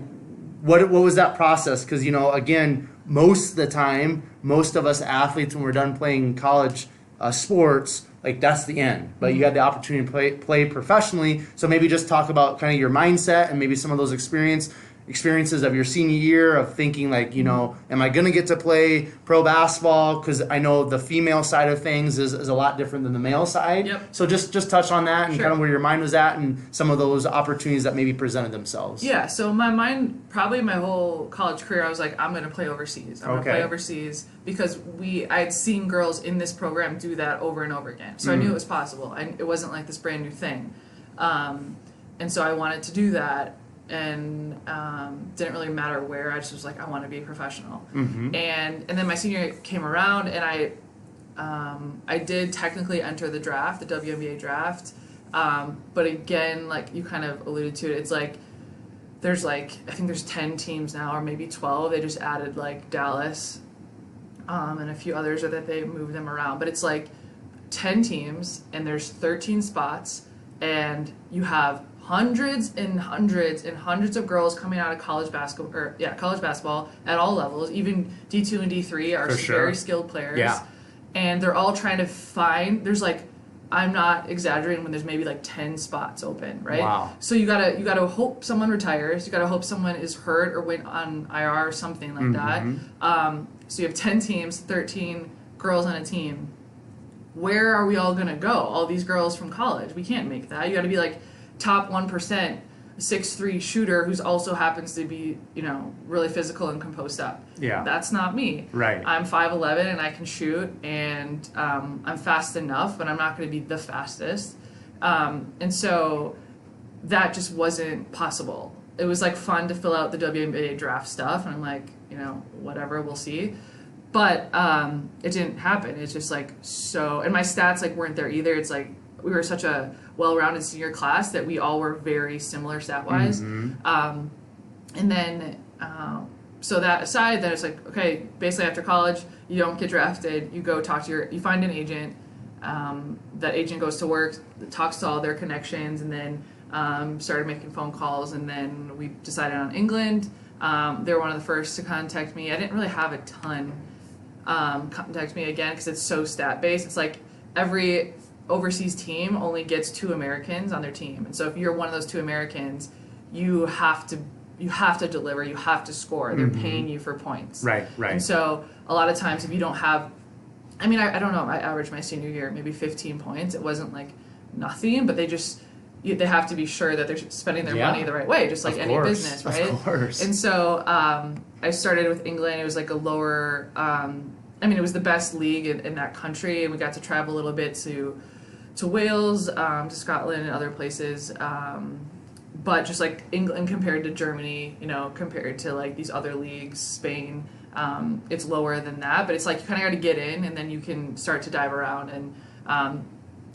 what was that process? Because again, most of the time, most of us athletes, when we're done playing college sports, like that's the end. But you had the opportunity to play professionally. So maybe just talk about kind of your mindset and maybe some of those experiences of your senior year of thinking like, am I going to get to play pro basketball? Because I know the female side of things is a lot different than the male side. Yep. So just touch on that and Sure. kind of where your mind was at and some of those opportunities that maybe presented themselves. Yeah, so my mind, probably my whole college career, I was like, I'm going to play overseas. I'm going to play overseas because I had seen girls in this program do that over and over again. So I knew it was possible. It wasn't like this brand new thing. And so I wanted to do that. And didn't really matter where. I just was like, I want to be a professional. And then my senior year came around, and I did technically enter the draft, the WNBA draft. But again, like you kind of alluded to it, it's like there's I think there's 10 teams now, or maybe 12. They just added like Dallas and a few others, or that they moved them around. But it's like 10 teams, and there's 13 spots, and you have hundreds and hundreds and hundreds of girls coming out of college basketball at all levels. Even D2 and D3 are very skilled players. Yeah. And they're all trying to find, there's like, I'm not exaggerating when there's maybe like 10 spots open, right? Wow. So you gotta hope someone retires, you gotta hope someone is hurt or went on IR or something like that. So you have 10 teams, 13 girls on a team. Where are we all gonna go? All these girls from college, we can't make that. You gotta be like top 1%, 6'3" shooter who's also happens to be, really physical and can post up. Yeah. That's not me. Right. I'm 5'11" and I can shoot, and I'm fast enough, but I'm not going to be the fastest. And so that just wasn't possible. It was like fun to fill out the WNBA draft stuff, and I'm like, whatever, we'll see. But it didn't happen. It's just like so, and my stats like weren't there either. It's like we were such a well-rounded senior class that we all were very similar stat-wise. And then, so that aside, then it's like, okay, basically after college, you don't get drafted. You go talk to you find an agent. That agent goes to work, talks to all their connections, and then started making phone calls. And then we decided on England. They were one of the first to contact me. I didn't really have a ton contact me again because it's so stat-based. It's like every overseas team only gets 2 Americans on their team, and so if you're one of those 2 Americans, you have to deliver, you have to score. They're paying you for points. Right. And so a lot of times if you don't have, I don't know, I averaged my senior year maybe 15 points. It wasn't like nothing, but they have to be sure that they're spending their money the right way, just like any business, right? Of course. And so I started with England. It was like a lower, it was the best league in that country, and we got to travel a little bit to Wales, to Scotland and other places. But just like England compared to Germany, compared to like these other leagues, Spain, it's lower than that. But it's like you kind of got to get in, and then you can start to dive around. And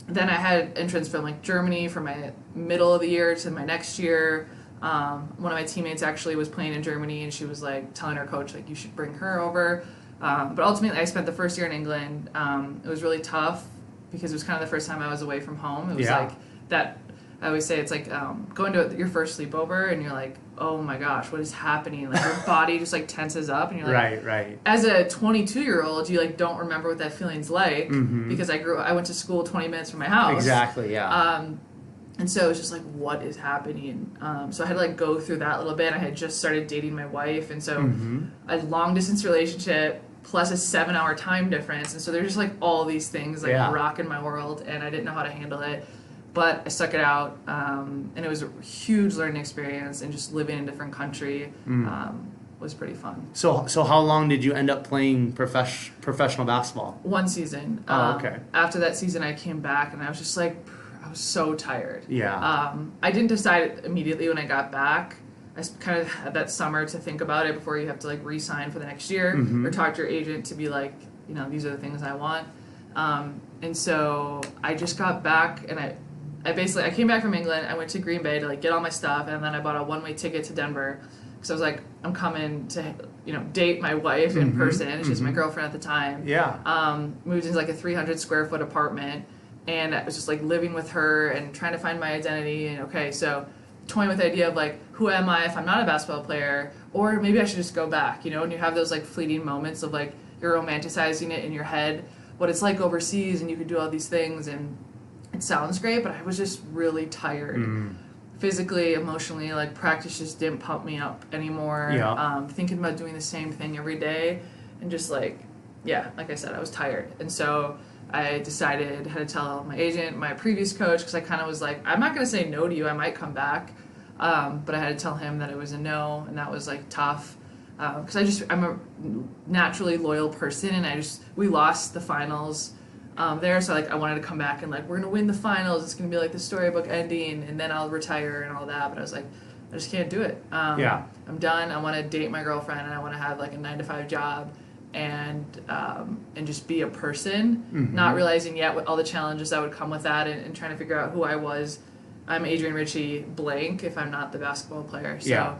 then I had entrance from like Germany for my middle of the year to my next year. One of my teammates actually was playing in Germany, and she was like telling her coach like you should bring her over. But ultimately, I spent the first year in England. It was really tough because it was kind of the first time I was away from home. It was like that. I always say it's like going to your first sleepover, and you're like, oh my gosh, what is happening? Like your body just like tenses up, and you're like, right. As a 22-year-old, you like don't remember what that feeling's like because I went to school 20 minutes from my house. Exactly, yeah. And so it was just like, what is happening? So I had to like go through that a little bit. I had just started dating my wife, and so a long distance relationship plus a 7-hour time difference, and so there's just like all these things like rocking my world, and I didn't know how to handle it. But I stuck it out, and it was a huge learning experience, and just living in a different country was pretty fun. So how long did you end up playing professional basketball? 1 season. Okay. After that season, I came back, and I was just like, I was so tired. Yeah. I didn't decide immediately when I got back. I kind of had that summer to think about it before you have to like re-sign for the next year or talk to your agent to be like, these are the things I want. And so I just got back, and I came back from England. I went to Green Bay to like get all my stuff, and then I bought a one-way ticket to Denver because I was like, I'm coming to date my wife in person. She's my girlfriend at the time. Yeah. Moved into like a 300 square foot apartment, and I was just like living with her and trying to find my identity. And okay, so toying with the idea of like, who am I if I'm not a basketball player, or maybe I should just go back. And you have those like fleeting moments of like you're romanticizing it in your head, what it's like overseas, and you could do all these things, and it sounds great, but I was just really tired. Physically, emotionally, like practice just didn't pump me up anymore. Yeah. Thinking about doing the same thing every day, and just like I said, I was tired. And so I decided, had to tell my agent, my previous coach, because I kind of was like, I'm not going to say no to you, I might come back. But I had to tell him that it was a no, and that was like tough. Because I'm a naturally loyal person, and we lost the finals there, so like I wanted to come back and like, we're gonna win the finals, it's gonna be like the storybook ending, and then I'll retire and all that. But I was like, I just can't do it. I'm done. I want to date my girlfriend, and I want to have like a 9-to-5 job, and just be a person, not realizing yet what all the challenges that would come with that, and trying to figure out who I was. I'm Adrian Ritchie blank if I'm not the basketball player. So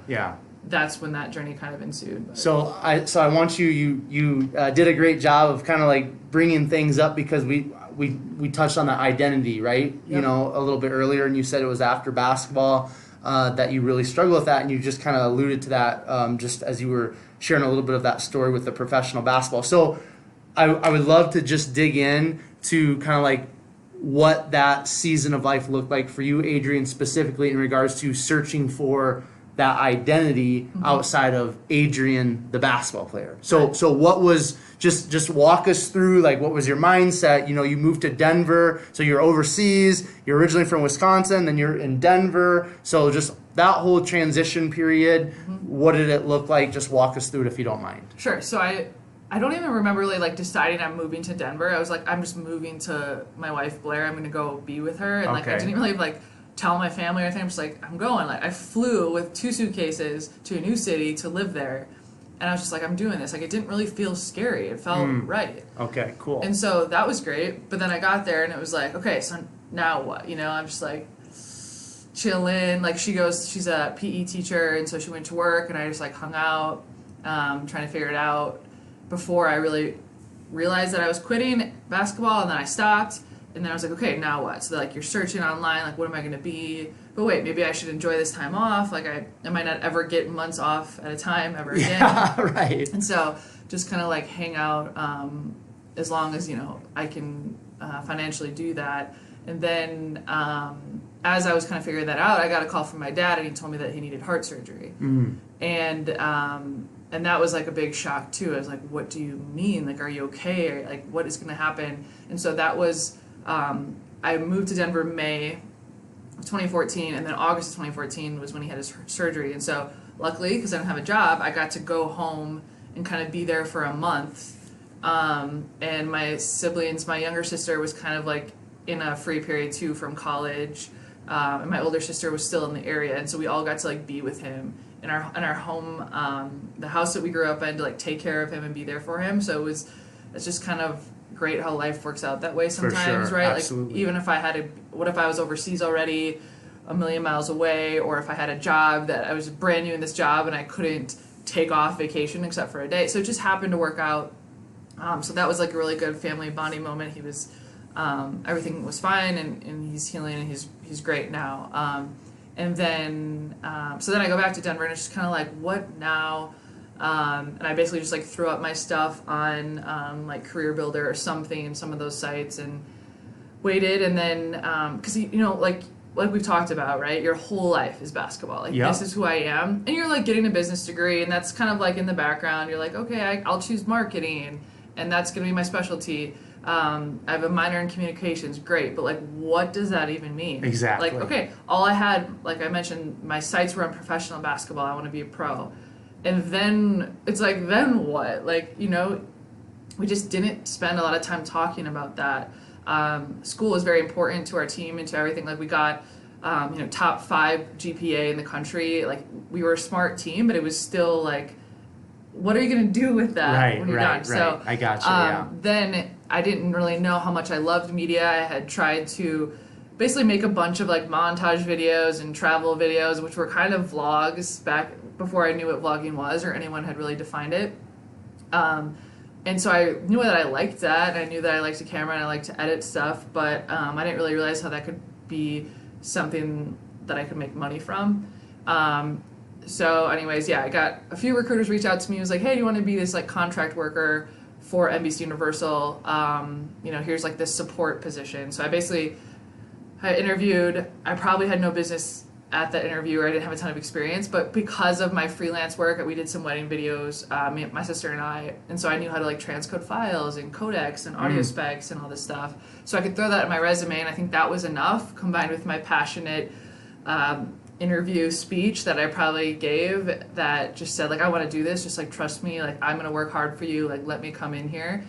that's when that journey kind of ensued. But. So I want you did a great job of kind of like bringing things up, because we touched on the identity, right? Yep. A little bit earlier, and you said it was after basketball that you really struggled with that, and you just kind of alluded to that just as you were sharing a little bit of that story with the professional basketball. So I would love to just dig in to kind of like what that season of life looked like for you, Adrian, specifically in regards to searching for that identity outside of Adrian, the basketball player. So what was, just walk us through, like, what was your mindset? You moved to Denver, so you're overseas, you're originally from Wisconsin, then you're in Denver. So just that whole transition period, what did it look like? Just walk us through it if you don't mind. Sure. So I don't even remember really like deciding I'm moving to Denver. I was like, I'm just moving to my wife Blair. I'm going to go be with her. And like, I didn't really like tell my family or anything. I'm just like, I'm going. Like, I flew with 2 suitcases to a new city to live there, and I was just like, I'm doing this. Like, it didn't really feel scary. It felt right. Okay, cool. And so that was great. But then I got there, and it was like, okay, so now what? I'm just like chilling. Like, she's a PE teacher, and so she went to work, and I just like hung out, trying to figure it out before I really realized that I was quitting basketball, and then I stopped. And then I was like, okay, now what? So like, you're searching online, like, what am I going to be? But wait, maybe I should enjoy this time off. Like, I might not ever get months off at a time ever again. Yeah, right. And so just kind of like hang out as long as, I can financially do that. And then as I was kind of figuring that out, I got a call from my dad, and he told me that he needed heart surgery. And that was like a big shock too. I was like, what do you mean? Like, are you okay? Like, what is going to happen? And so that was... I moved to Denver May of 2014, and then August of 2014 was when he had his surgery. And so luckily, because I didn't have a job, I got to go home and kind of be there for a month. And my siblings, my younger sister was kind of like in a free period too from college, and my older sister was still in the area, and so we all got to like be with him in our home, the house that we grew up in, to like take care of him and be there for him. So it's just kind of great how life works out that way sometimes, right? Absolutely. Like, even if what if I was overseas already, a million miles away, or if I had a job that I was brand new in this job and I couldn't take off vacation except for a day. So it just happened to work out. So that was like a really good family bonding moment. He was, everything was fine, and he's healing, and he's great now. And then, so then I go back to Denver, and it's just kind of like, what now? And I basically just like threw up my stuff on like Career Builder or something in some of those sites, and waited. And then because like we've talked about, right, your whole life is basketball. Like, this is who I am, and you're like getting a business degree, and that's kind of like in the background. You're like, okay, I'll choose marketing, and that's gonna be my specialty. I have a minor in communications, great, but like, what does that even mean? Exactly. Like, okay, all I had, like I mentioned, my sights were on professional basketball. I want to be a pro. And then it's like, then what? Like, we just didn't spend a lot of time talking about that. School was very important to our team and to everything. Like, we got, top 5 GPA in the country. Like, we were a smart team, but it was still like, what are you going to do with that when you're done? Right. So I got you, then I didn't really know how much I loved media. I had tried to basically make a bunch of like montage videos and travel videos, which were kind of vlogs back before I knew what vlogging was or anyone had really defined it. And so I knew that I liked that, and I knew that I liked the camera and I liked to edit stuff, but I didn't really realize how that could be something that I could make money from. So anyways, yeah, I got a few recruiters reach out to me. It was like, hey, do you want to be this like contract worker for NBC Universal? You know, here's like this support position. So I interviewed. I probably had no business at that interview, or I didn't have a ton of experience, but because of my freelance work, we did some wedding videos, my sister and I, and so I knew how to like transcode files and codecs and audio specs and all this stuff. So I could throw that in my resume, and I think that was enough, combined with my passionate interview speech that I probably gave that just said like, I want to do this, just like trust me, like I'm gonna work hard for you, like let me come in here.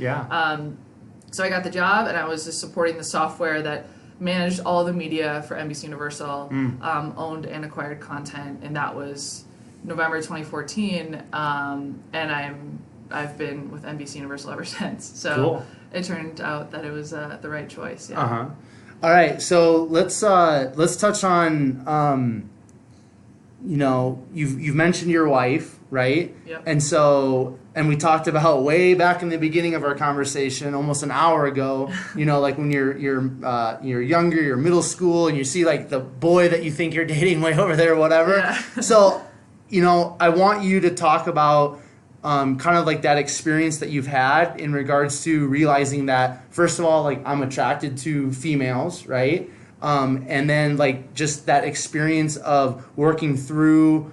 So I got the job, and I was just supporting the software that managed all the media for NBC Universal, owned and acquired content, and that was November 2014. And I've been with NBC Universal ever since. So cool. It turned out that it was the right choice. Yeah. All right, so let's touch on you know, you've mentioned your wife, right? Yep. And we talked about way back in the beginning of our conversation, almost an hour ago, you know, like when you're younger, you're middle school, and you see like the boy that you think you're dating way over there or whatever. Yeah. So, you know, I want you to talk about kind of like that experience that you've had in regards to realizing that, first of all, like I'm attracted to females, right? And then like just that experience of working through,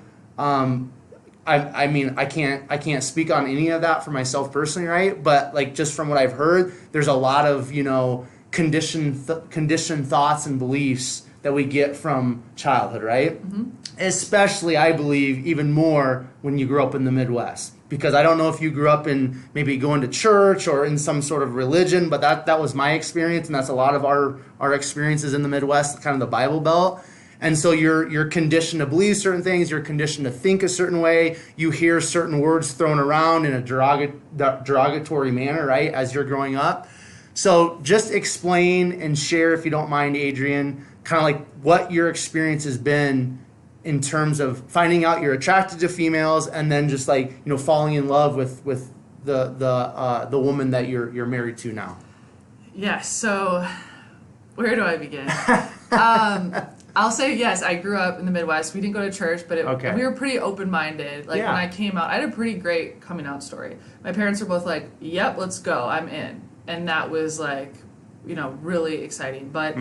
I mean, I can't speak on any of that for myself personally, right? But like just from what I've heard, there's a lot of, you know, conditioned thoughts and beliefs that we get from childhood, right? Mm-hmm. Especially, I believe, even more when you grew up in the Midwest. Because I don't know if you grew up in maybe going to church or in some sort of religion, but that was my experience, and that's a lot of our experiences in the Midwest, kind of the Bible Belt. And so you're conditioned to believe certain things, you're conditioned to think a certain way, you hear certain words thrown around in a derogatory manner, right, as you're growing up. So just explain and share, if you don't mind, Adrian, kind of like what your experience has been in terms of finding out you're attracted to females, and then just like, you know, falling in love with the woman that you're married to now. Yeah. So where do I begin? I'll say yes. I grew up in the Midwest. We didn't go to church, but we were pretty open-minded. Like when I came out, I had a pretty great coming out story. My parents were both like, "Yep, let's go. I'm in," and that was like, you know, really exciting. But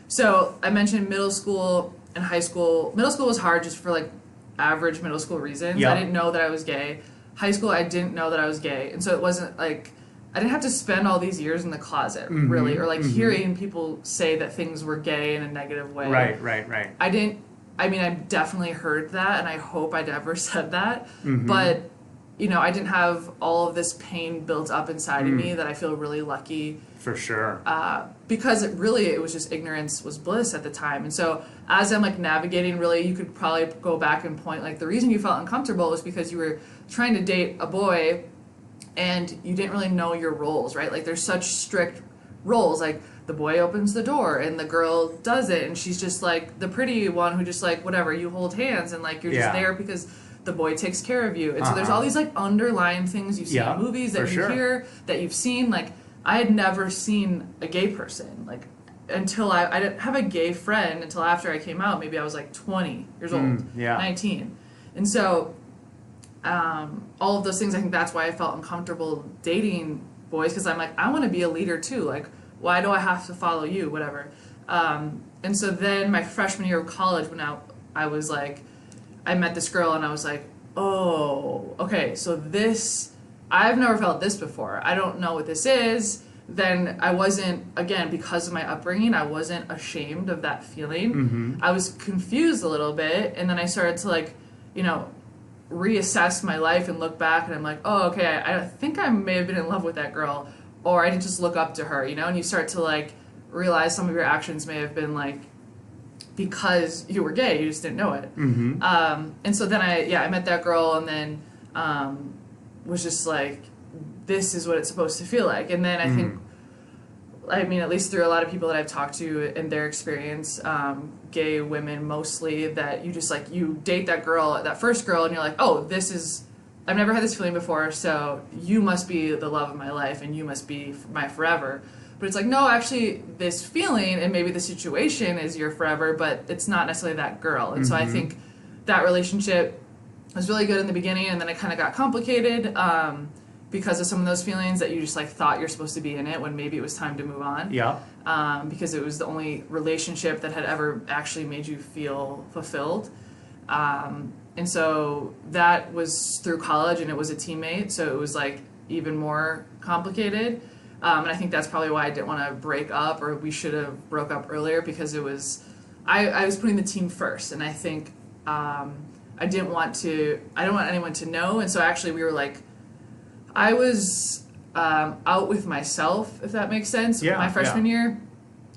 so I mentioned middle school and high school. Middle school was hard just for like average middle school reasons. I didn't know that I was gay. High school, I didn't know that I was gay, and so it wasn't like I didn't have to spend all these years in the closet, really, or like hearing people say that things were gay in a negative way. Right. I mean, I definitely heard that, and I hope I never said that, but you know, I didn't have all of this pain built up inside of me that I feel really lucky. For sure. Because it was just ignorance was bliss at the time. And so as I'm like navigating, really, you could probably go back and point, like the reason you felt uncomfortable was because you were trying to date a boy and you didn't really know your roles, right? Like there's such strict roles, like the boy opens the door and the girl does it, and she's just like the pretty one who just like, whatever, you hold hands and like you're just there because the boy takes care of you. And so there's all these like underlying things you see in movies that you hear, that you've seen. Like I had never seen a gay person, like until I didn't have a gay friend until after I came out. Maybe I was like 20 years old, 19. And so all of those things, I think that's why I felt uncomfortable dating boys, because I'm like, I want to be a leader too. Like, why do I have to follow you? Whatever. And so then my freshman year of college, when I was like, I met this girl and I was like, oh, okay, so I've never felt this before. I don't know what this is. Then I wasn't, again, because of my upbringing, I wasn't ashamed of that feeling. I was confused a little bit, and then I started to like, you know, reassess my life and look back, and I'm like, oh, okay, I think I may have been in love with that girl, or I didn't just look up to her, you know, and you start to like realize some of your actions may have been like because you were gay, you just didn't know it. And so then I met that girl, and then was just like, this is what it's supposed to feel like. And then I think I mean, at least through a lot of people that I've talked to and their experience, gay women mostly, that you just like, you date that girl, that first girl, and you're like, oh, I've never had this feeling before, so you must be the love of my life and you must be my forever. But it's like, no, actually, this feeling and maybe the situation is your forever, but it's not necessarily that girl. And so I think that relationship was really good in the beginning, and then it kind of got complicated because of some of those feelings that you just like thought you're supposed to be in it when maybe it was time to move on. Yeah. Because it was the only relationship that had ever actually made you feel fulfilled. And so that was through college, and it was a teammate, so it was like even more complicated. And I think that's probably why I didn't want to break up, or we should have broke up earlier, because it was, I was putting the team first, and I think I didn't want anyone to know, and so actually we were like, I was out with myself, if that makes sense, my freshman year.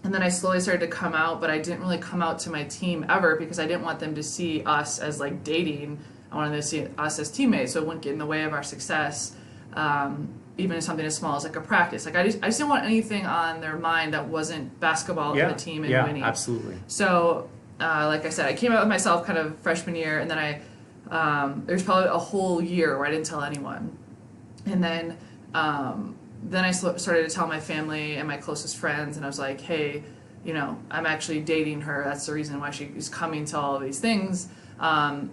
And then I slowly started to come out, but I didn't really come out to my team ever because I didn't want them to see us as like dating. I wanted them to see us as teammates, so it wouldn't get in the way of our success. Even something as small as like a practice. Like I just didn't want anything on their mind that wasn't basketball and the team and winning. Yeah, absolutely. So, like I said, I came out with myself kind of freshman year, and then there's probably a whole year where I didn't tell anyone. And then I started to tell my family and my closest friends, and I was like, hey, you know, I'm actually dating her. That's the reason why she's coming to all of these things. And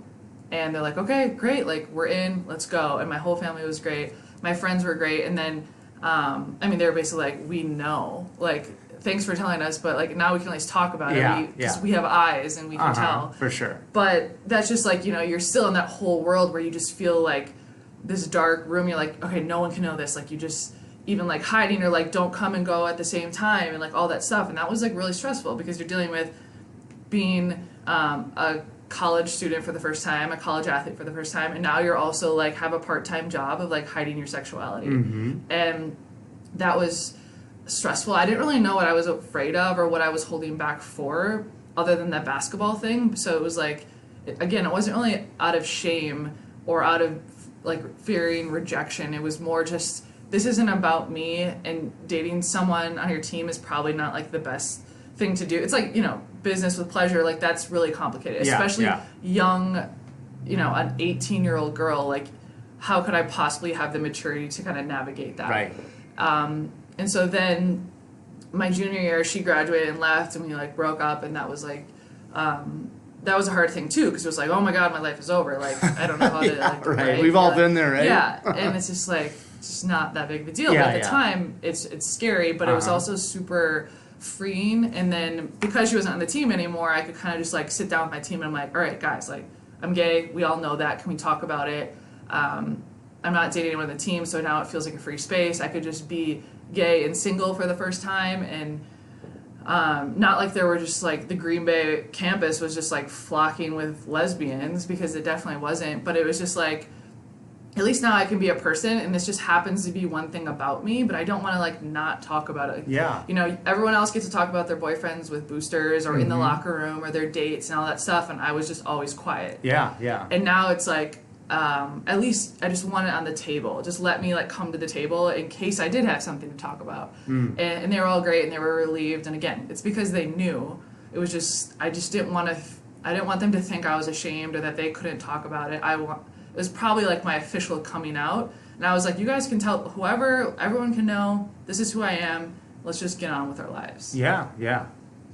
they're like, okay, great. Like, we're in, let's go. And my whole family was great. My friends were great. And then, I mean, they were basically like, we know. Like, thanks for telling us, but like now we can at least talk about it. Because we have eyes and we can tell. For sure. But that's just like, you know, you're still in that whole world where you just feel like this dark room. You're like, okay, no one can know this. Like, you just, even like hiding or like don't come and go at the same time and like all that stuff. And that was like really stressful because you're dealing with being a college student for the first time, a college athlete for the first time, and now you're also like have a part-time job of like hiding your sexuality. And that was stressful. I didn't really know what I was afraid of or what I was holding back for other than that basketball thing. So it was like, again, it wasn't really out of shame or out of like fearing rejection. It was more just, this isn't about me, and dating someone on your team is probably not like the best thing to do. It's like, you know, business with pleasure, like that's really complicated, especially young, you know, an 18-year-old girl. Like, how could I possibly have the maturity to kind of navigate that? Right. And so then my junior year, she graduated and left, and we like broke up, and that was like, that was a hard thing too, because it was like, oh my God, my life is over. Like, I don't know how to like, right. We've all been there, right? Yeah, and it's just like, it's just not that big of a deal. But at the time, it's scary, but it was also super freeing. And then because she wasn't on the team anymore, I could kind of just like sit down with my team and I'm like, all right, guys, like, I'm gay. We all know that. Can we talk about it? I'm not dating anyone on the team, so now it feels like a free space. I could just be gay and single for the first time, and not like there were just like the Green Bay campus was just like flocking with lesbians, because it definitely wasn't. But it was just like, at least now I can be a person, and this just happens to be one thing about me, but I don't want to like not talk about it. Yeah. You know, everyone else gets to talk about their boyfriends with boosters or in the locker room or their dates and all that stuff, and I was just always quiet. Yeah. And now it's like, at least I just want it on the table. Just let me like come to the table in case I did have something to talk about. And they were all great and they were relieved. And again, it's because they knew. It was just, I just didn't want to, I didn't want them to think I was ashamed or that they couldn't talk about it. It was probably like my official coming out. And I was like, you guys can tell whoever, everyone can know, this is who I am. Let's just get on with our lives. Yeah.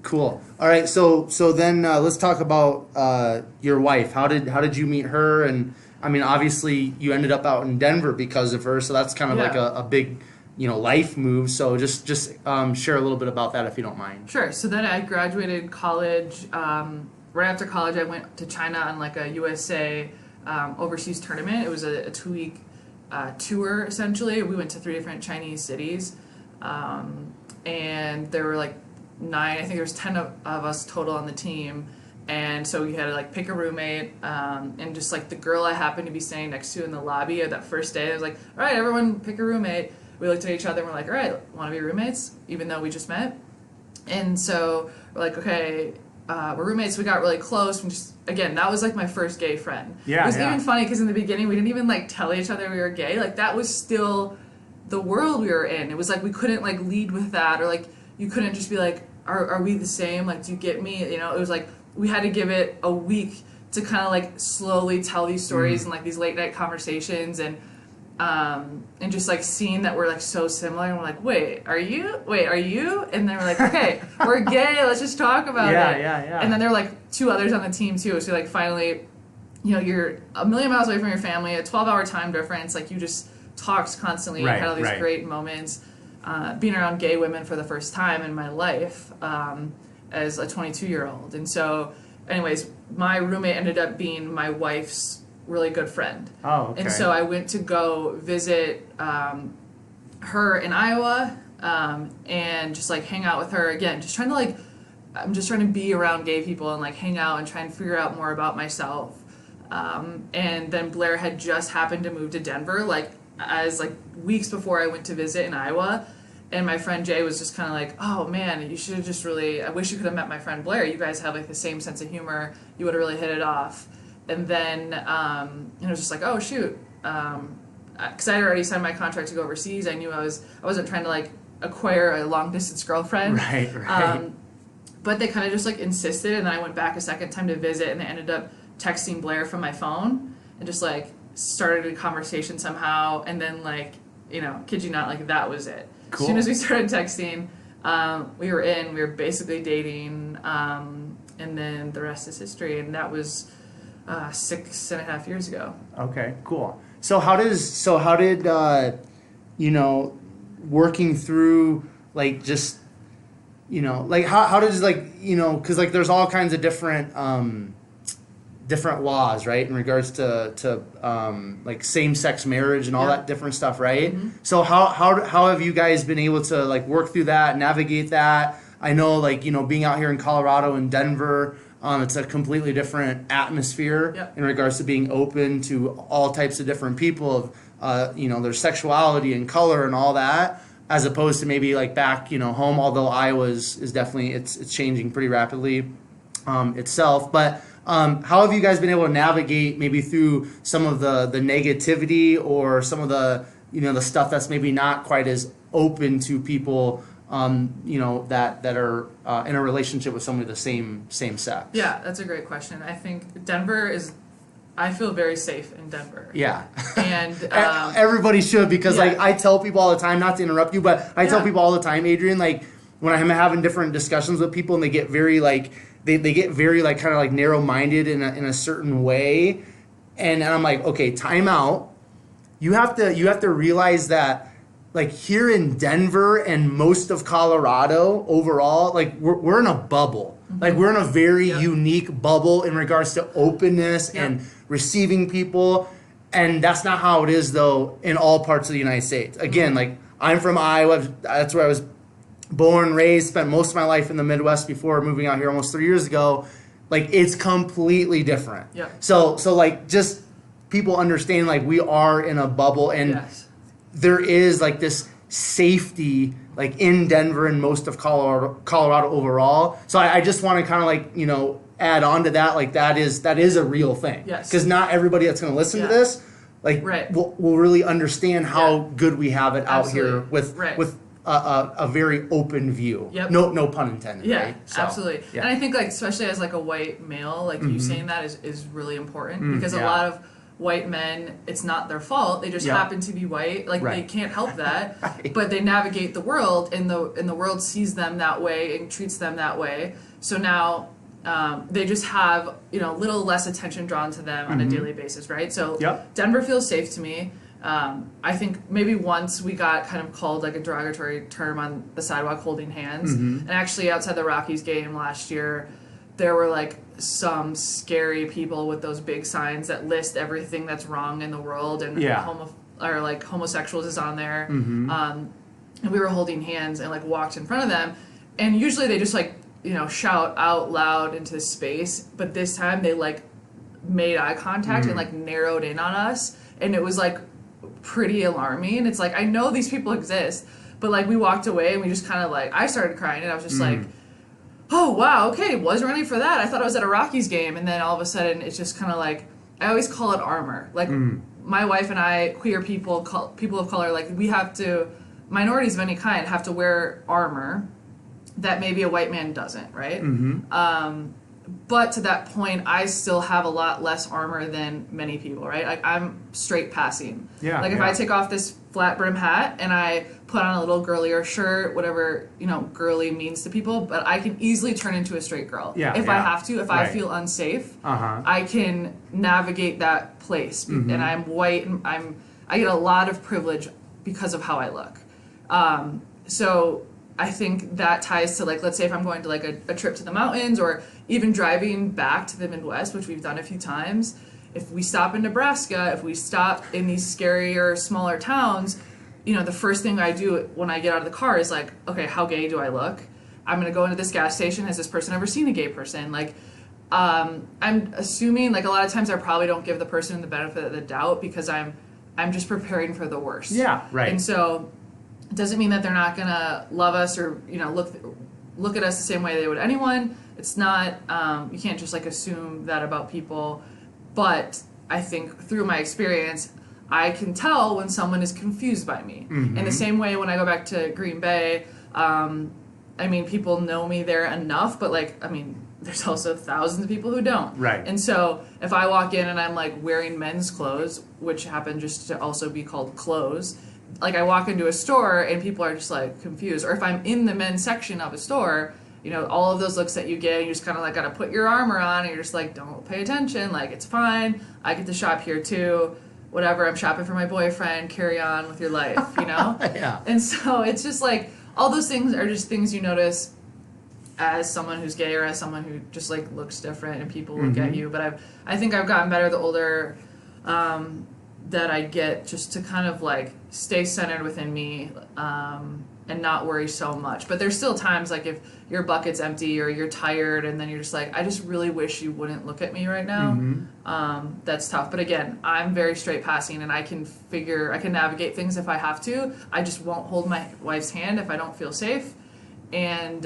Cool. All right. So then let's talk about your wife. How did you meet her? And I mean, obviously you ended up out in Denver because of her. So that's kind of like a big, you know, life move. So just share a little bit about that if you don't mind. Sure. So then I graduated college. Right after college, I went to China on like a USA overseas tournament. It was a 2-week tour, essentially. We went to 3 different Chinese cities. And there were like 9, I think there was 10 of us total on the team. And so we had to like pick a roommate, and just like the girl I happened to be staying next to in the lobby of that first day, I was like, all right, everyone pick a roommate. We looked at each other and we're like, all right, want to be roommates, even though we just met? And so we're like, okay, we're roommates. We got really close. And just, again, that was like my first gay friend. It was even funny because in the beginning we didn't even like tell each other we were gay. Like that was still the world we were in. It was like we couldn't like lead with that, or like you couldn't just be like, are we the same? Like, do you get me? You know, it was like we had to give it a week to kind of like slowly tell these stories and like these late night conversations, and just like seeing that we're like so similar, and we're like, wait, are you? And then we're like, okay, we're gay, let's just talk about it. Yeah. And then there are like 2 others on the team too, so like finally, you know, you're a million miles away from your family, a 12-hour time difference, like you just talked constantly and had all these great moments. Being around gay women for the first time in my life as a 22-year-old. And so, anyways, my roommate ended up being my wife's really good friend. Oh, okay. And so I went to go visit her in Iowa and just like hang out with her again, just trying to like, I'm just trying to be around gay people and like hang out and try and figure out more about myself. And then Blair had just happened to move to Denver, like as like weeks before I went to visit in Iowa. And my friend Jay was just kind of like, oh man, you should have just really, I wish you could have met my friend Blair. You guys have like the same sense of humor. You would have really hit it off. And then it was just like, oh shoot. Because I had already signed my contract to go overseas. I knew I wasn't trying to like acquire a long distance girlfriend. Right. But they kind of just like insisted. And then I went back a second time to visit, and they ended up texting Blair from my phone and just like started a conversation somehow. And then like, you know, kid you not, like that was it. Cool. As soon as we started texting, we were basically dating, and then the rest is history, and that was 6.5 years ago. Okay, cool. So how did you know, working through like just, you know, like how does like, you know, because like there's all kinds of different laws, right, in regards to like same-sex marriage and all that different stuff, right? Mm-hmm. So how have you guys been able to like work through that, navigate that? I know, like, you know, being out here in Colorado and Denver, it's a completely different atmosphere in regards to being open to all types of different people of you know, their sexuality and color and all that, as opposed to maybe like back, you know, home. Although Iowa is definitely it's changing pretty rapidly itself, but. How have you guys been able to navigate maybe through some of the negativity or some of the, you know, the stuff that's maybe not quite as open to people, you know, that are in a relationship with somebody of the same sex? Yeah, that's a great question. I think I feel very safe in Denver. Yeah. And everybody should, because like I tell people all the time, not to interrupt you, but I tell people all the time, Adrian, like when I'm having different discussions with people and they get very like, they get very like kind of like narrow-minded in a certain way, and I'm like, okay, time out. You have to realize that like here in Denver and most of Colorado overall, like we're in a bubble. Mm-hmm. Like we're in a very unique bubble in regards to openness and receiving people, and that's not how it is though in all parts of the United States. Again, like I'm from Iowa. That's where I was born, raised, spent most of my life in the Midwest before moving out here almost 3 years ago. Like it's completely different. Yeah. So like just people understand like we are in a bubble, and there is like this safety like in Denver and most of Colorado overall. So I just want to kind of like, you know, add on to that, like that is a real thing. Yes. Because not everybody that's going to listen to this like will really understand how good we have it out here with a very open view. Yep. No pun intended. Yeah, right? So, absolutely. Yeah. And I think like especially as like a white male, like you saying that is really important, because a lot of white men, it's not their fault. They just happen to be white. Like they can't help that, but they navigate the world, and the world sees them that way and treats them that way. So now they just have, you know, a little less attention drawn to them on a daily basis, right? So Denver feels safe to me. I think maybe once we got kind of called like a derogatory term on the sidewalk holding hands. And actually outside the Rockies game last year, there were like some scary people with those big signs that list everything that's wrong in the world, and homosexuals is on there. And we were holding hands and like walked in front of them, and usually they just like, you know, shout out loud into space, but this time they like made eye contact and like narrowed in on us, and it was like pretty alarming. It's like, I know these people exist, but like we walked away and we just kind of like, I started crying, and I was just like, oh wow, okay, wasn't ready for that. I thought I was at a Rockies game. And then all of a sudden it's just kind of like, I always call it armor. Like my wife and I, queer people, people of color, like we have to, minorities of any kind have to wear armor that maybe a white man doesn't, right? But to that point, I still have a lot less armor than many people, right? Like I'm straight passing. Yeah. Like if I take off this flat brim hat and I put on a little girlier shirt, whatever, you know, girly means to people, but I can easily turn into a straight girl. Yeah. If I have to, if I feel unsafe, I can navigate that place. And I'm white and I get a lot of privilege because of how I look. So I think that ties to, like, let's say if I'm going to like a trip to the mountains or even driving back to the Midwest, which we've done a few times. If we stop in Nebraska, if we stop in these scarier, smaller towns, you know, the first thing I do when I get out of the car is like, okay, how gay do I look? I'm going to go into this gas station. Has this person ever seen a gay person? Like, I'm assuming, like, a lot of times I probably don't give the person the benefit of the doubt because I'm just preparing for the worst. Yeah, right. And so it doesn't mean that they're not going to love us or, you know, look at us the same way they would anyone. It's not, you can't just like assume that about people. But I think through my experience, I can tell when someone is confused by me. In the same way when I go back to Green Bay, I mean, people know me there enough, but like, I mean, there's also thousands of people who don't. Right. And so if I walk in and I'm like wearing men's clothes, which happen just to also be called clothes, like I walk into a store and people are just like confused. Or if I'm in the men's section of a store, you know, all of those looks that you get, you just kind of like got to put your armor on and you're just like, don't pay attention. Like, it's fine. I get to shop here too. Whatever, I'm shopping for my boyfriend. Carry on with your life, you know? Yeah. And so it's just like, all those things are just things you notice as someone who's gay or as someone who just like looks different and people look at you. But I think I've gotten better the older that I get, just to kind of like stay centered within me and not worry so much. But there's still times like if your bucket's empty or you're tired and then you're just like, I just really wish you wouldn't look at me right now. That's tough. But again, I'm very straight passing and I can navigate things if I have to. I just won't hold my wife's hand if I don't feel safe. And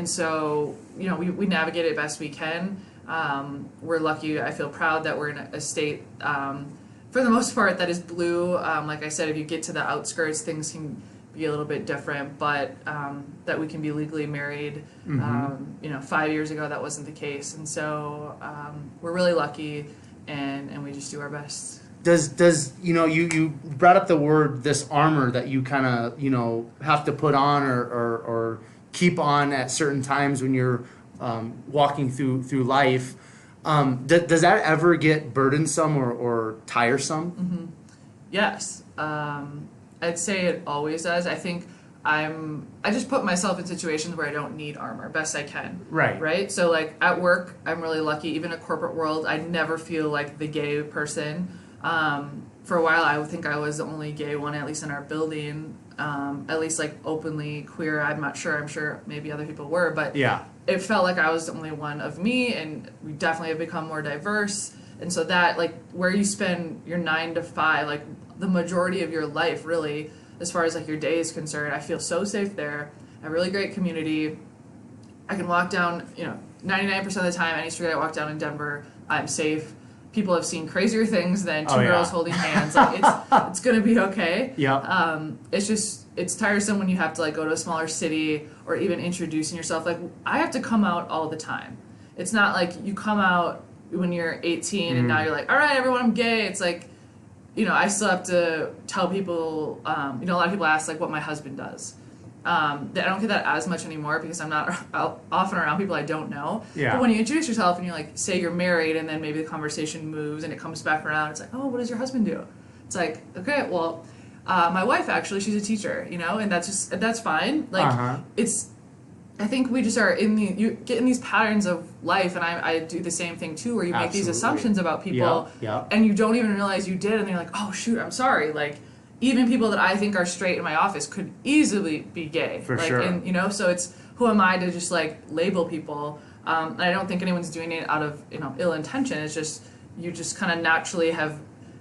so, you know, we navigate it best we can. We're lucky. I feel proud that we're in a state, for the most part, that is blue. Like I said, if you get to the outskirts, things can be a little bit different, but that we can be legally married. You know, 5 years ago, that wasn't the case. And so we're really lucky, and we just do our best. Does you know, you brought up the word, this armor that you kind of, you know, have to put on or keep on at certain times when you're walking through life. Does that ever get burdensome or tiresome? Yes. I'd say it always does. I think I just put myself in situations where I don't need armor best I can. Right? So like at work, I'm really lucky. Even in corporate world, I never feel like the gay person. For a while, I would think I was the only gay one, at least in our building. At least like openly queer. I'm not sure. I'm sure maybe other people were, but yeah, it felt like I was the only one of me, and we definitely have become more diverse. And so that, like, where you spend your 9 to 5, like the majority of your life, really, as far as like your day is concerned, I feel so safe there. A really great community. I can walk down, you know, 99% of the time, any street I walk down in Denver, I'm safe. People have seen crazier things than two girls holding hands. Like, it's gonna be okay. Yeah. It's tiresome when you have to like go to a smaller city or even introducing yourself. Like, I have to come out all the time. It's not like you come out when you're 18 and now you're like, all right, everyone, I'm gay. It's like, you know, I still have to tell people. You know, a lot of people ask like what my husband does. I don't get that as much anymore because I'm not often around people I don't know. Yeah. But when you introduce yourself and you like say you're married, and then maybe the conversation moves and it comes back around, it's like, oh, what does your husband do? It's like, okay, well, my wife actually, she's a teacher, you know, and that's fine. Like I think we just are you get in these patterns of life, and I do the same thing too, where you make these assumptions about people, and you don't even realize you did, and you're like, oh shoot, I'm sorry, like. Even people that I think are straight in my office could easily be gay. For sure. And, you know, so it's, who am I to just, like, label people? And I don't think anyone's doing it out of, you know, ill intention. It's just, you just kind of naturally have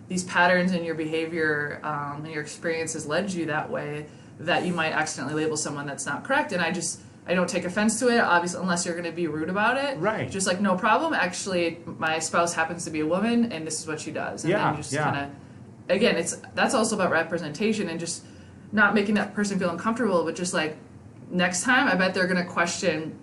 these patterns in your behavior, and your experience has led you that way, that you might accidentally label someone that's not correct. And I I don't take offense to it, obviously, unless you're going to be rude about it. Right. Just like, no problem. Actually, my spouse happens to be a woman, and this is what she does. And then you just kind of, again, that's also about representation and just not making that person feel uncomfortable, but just like, next time, I bet they're going to question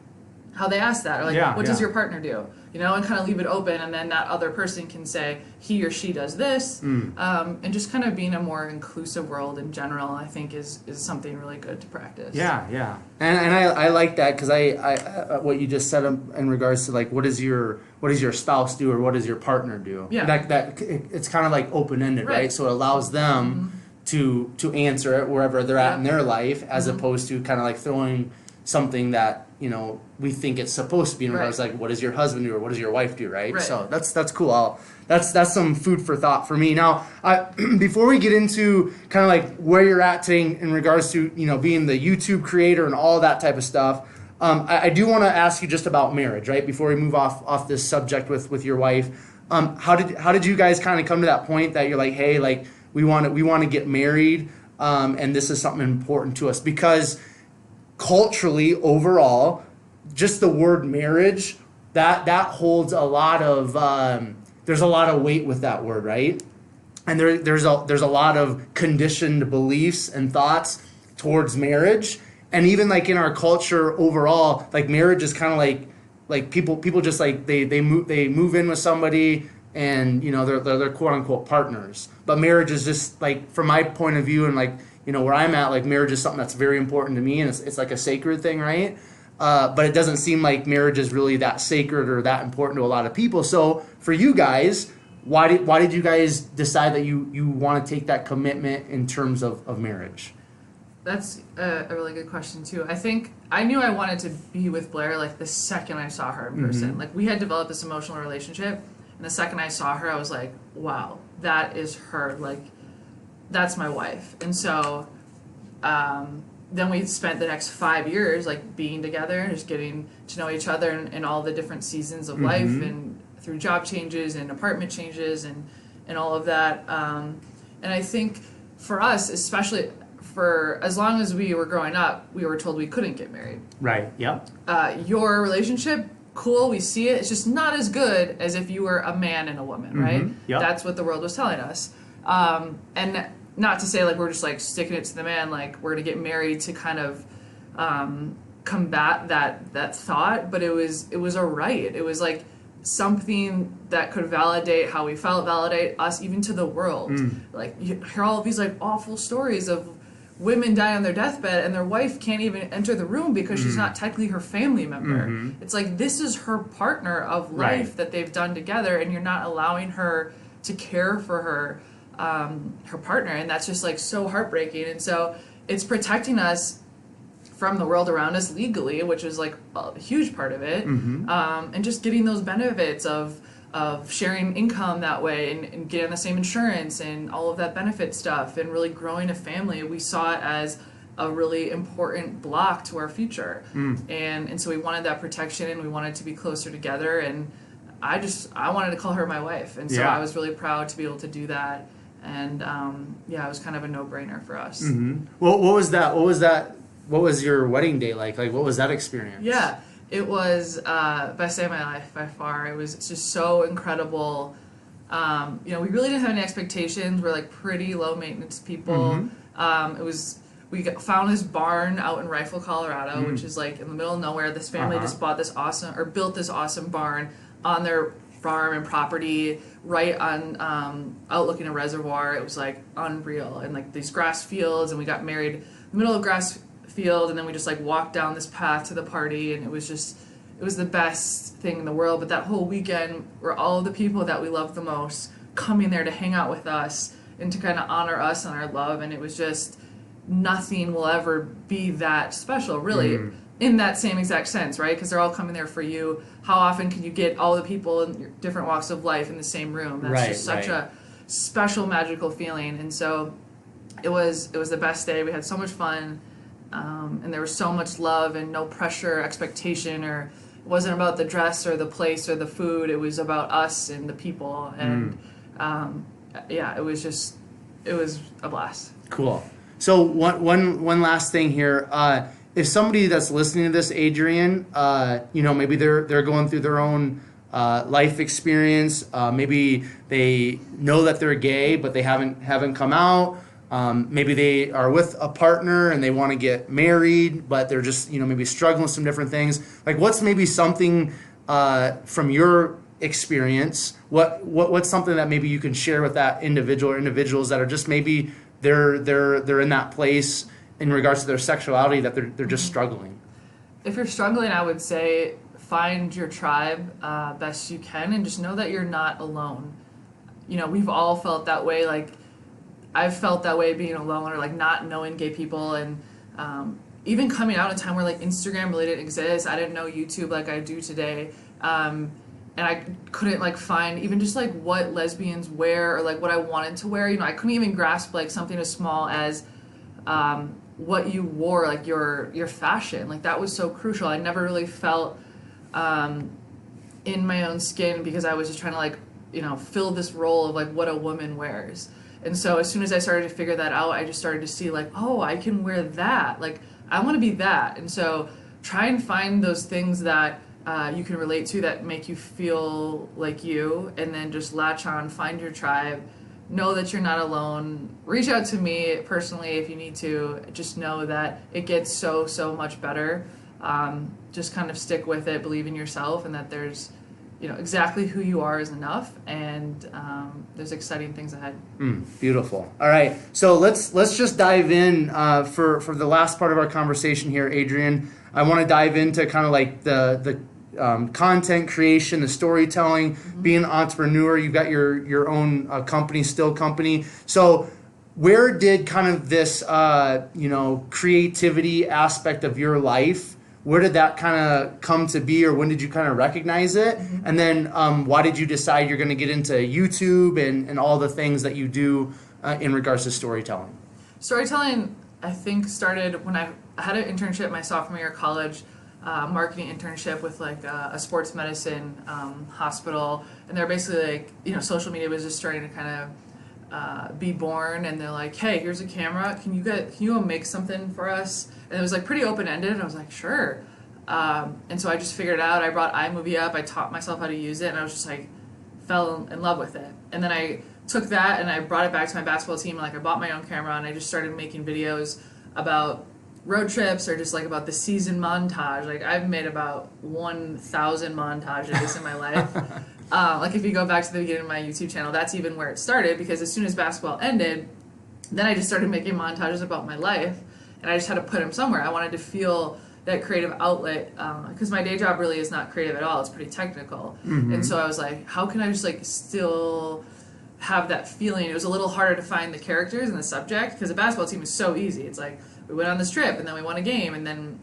how they ask that, or like, what does your partner do? You know, and kind of leave it open, and then that other person can say he or she does this, and just kind of being a more inclusive world in general, I think is something really good to practice. Yeah. And I like that, because I what you just said in regards to like what does your spouse do or what does your partner do? Yeah. That it's kind of like open ended, right? So it allows them to answer it wherever they're at in their life, as opposed to kind of like throwing something that, you know, we think it's supposed to be in regards like, what does your husband do or what does your wife do, right? So that's cool. That's some food for thought for me. Now, before we get into kind of like where you're at today in regards to, you know, being the YouTube creator and all that type of stuff, I do want to ask you just about marriage, right? Before we move off this subject with your wife, how did you guys kind of come to that point that you're like, hey, like we want to get married, and this is something important to us? Because culturally, overall, just the word marriage, that holds a lot of there's a lot of weight with that word, right? And there's a lot of conditioned beliefs and thoughts towards marriage, and even like in our culture overall, like marriage is kind of like people just like they move in with somebody, and you know they're quote unquote partners, but marriage is just like, from my point of view and like, you know, where I'm at, like marriage is something that's very important to me, and it's like a sacred thing, right? But it doesn't seem like marriage is really that sacred or that important to a lot of people. So for you guys, why did you guys decide that you want to take that commitment in terms of marriage? That's a really good question too. I think I knew I wanted to be with Blair like the second I saw her in person. Like we had developed this emotional relationship, and the second I saw her, I was like, wow, that is her. Like, that's my wife. And so then we spent the next 5 years like being together and just getting to know each other in all the different seasons of life, and through job changes and apartment changes and all of that. And I think for us, especially for as long as we were growing up, we were told we couldn't get married. Right, yep. Your relationship, cool, we see it. It's just not as good as if you were a man and a woman, right? Yep. That's what the world was telling us. And not to say like we're just like sticking it to the man, like we're gonna get married to kind of combat that thought, but it was a right. It was like something that could validate how we felt, validate us even to the world. Like you hear all of these like awful stories of women die on their deathbed and their wife can't even enter the room because she's not technically her family member. It's like, this is her partner of life that they've done together, and you're not allowing her to care for her partner, and that's just like so heartbreaking. And so it's protecting us from the world around us legally, which is like a huge part of it, and just getting those benefits of sharing income that way, and getting the same insurance and all of that benefit stuff, and really growing a family. We saw it as a really important block to our future, and so we wanted that protection, and we wanted to be closer together, and I wanted to call her my wife, and so I was really proud to be able to do that. And it was kind of a no-brainer for us. Well, what was that? What was your wedding day like? Like, what was that experience? Yeah, it was best day of my life by far. It was just so incredible. We really didn't have any expectations. We're like pretty low-maintenance people. We found this barn out in Rifle, Colorado, which is like in the middle of nowhere. This family just built this awesome barn on their farm and property, right on outlooking a reservoir. It was like unreal, and like these grass fields, and we got married in the middle of grass field, and then we just like walked down this path to the party, and it was the best thing in the world. But that whole weekend were all of the people that we loved the most coming there to hang out with us and to kind of honor us and our love, and it was just, nothing will ever be that special, really. In that same exact sense, right? Because they're all coming there for you. How often can you get all the people in your different walks of life in the same room? That's just such a special, magical feeling. And so it was the best day. We had so much fun, and there was so much love and no pressure, expectation, or it wasn't about the dress or the place or the food. It was about us and the people. And it was a blast. Cool. So one last thing here. if somebody that's listening to this, Adrian, maybe they're going through their own life experience. Maybe they know that they're gay, but they haven't come out. Maybe they are with a partner and they want to get married, but they're just maybe struggling with some different things. Like, what's maybe something from your experience? What's something that maybe you can share with that individual or individuals that are just maybe they're in that place in regards to their sexuality that they're just struggling? If you're struggling, I would say find your tribe best you can, and just know that you're not alone. We've all felt that way. Like, I've felt that way being alone, or like not knowing gay people, and even coming out in a time where like Instagram really didn't exist. I didn't know YouTube like I do today. And I couldn't like find even just like what lesbians wear or like what I wanted to wear. I couldn't even grasp like something as small as what you wore, like your fashion. Like, that was so crucial. I never really felt in my own skin because I was just trying to like fill this role of like what a woman wears. And so as soon as I started to figure that out, I just started to see like, oh, I can wear that. Like, I want to be that. And so try and find those things that you can relate to that make you feel like you, and then just latch on, find your tribe, know that you're not alone. Reach out to me personally if you need to. Just know that it gets so much better. Just kind of stick with it, believe in yourself, and that there's exactly who you are is enough, and there's exciting things ahead. Beautiful. All right, so let's just dive in for the last part of our conversation here, Adrian. I want to dive into kind of like the content creation, the storytelling, being an entrepreneur. You've got your own company, Still Company. So where did kind of this creativity aspect of your life, where did that kind of come to be, or when did you kind of recognize it? And then why did you decide you're going to get into YouTube and all the things that you do in regards to storytelling? Storytelling, I think, started when I had an internship my sophomore year of college, marketing internship with like a sports medicine hospital. And they're basically like, social media was just starting to kind of be born, and they're like, hey, here's a camera. Can you go make something for us? And it was like pretty open-ended, and I was like, sure. And so I just figured it out. I brought iMovie up. I taught myself how to use it, and I was just like, fell in love with it. And then I took that and I brought it back to my basketball team. Like, I bought my own camera, and I just started making videos about road trips or just like about the season montage. Like, I've made about 1,000 montages in my life. Like, if you go back to the beginning of my YouTube channel, that's even where it started, because as soon as basketball ended, then I just started making montages about my life, and I just had to put them somewhere. I wanted to feel that creative outlet, because my day job really is not creative at all. It's pretty technical. And so I was like, how can I just like still have that feeling? It was a little harder to find the characters and the subject, because the basketball team is so easy. It's like, we went on this trip, and then we won a game, and then,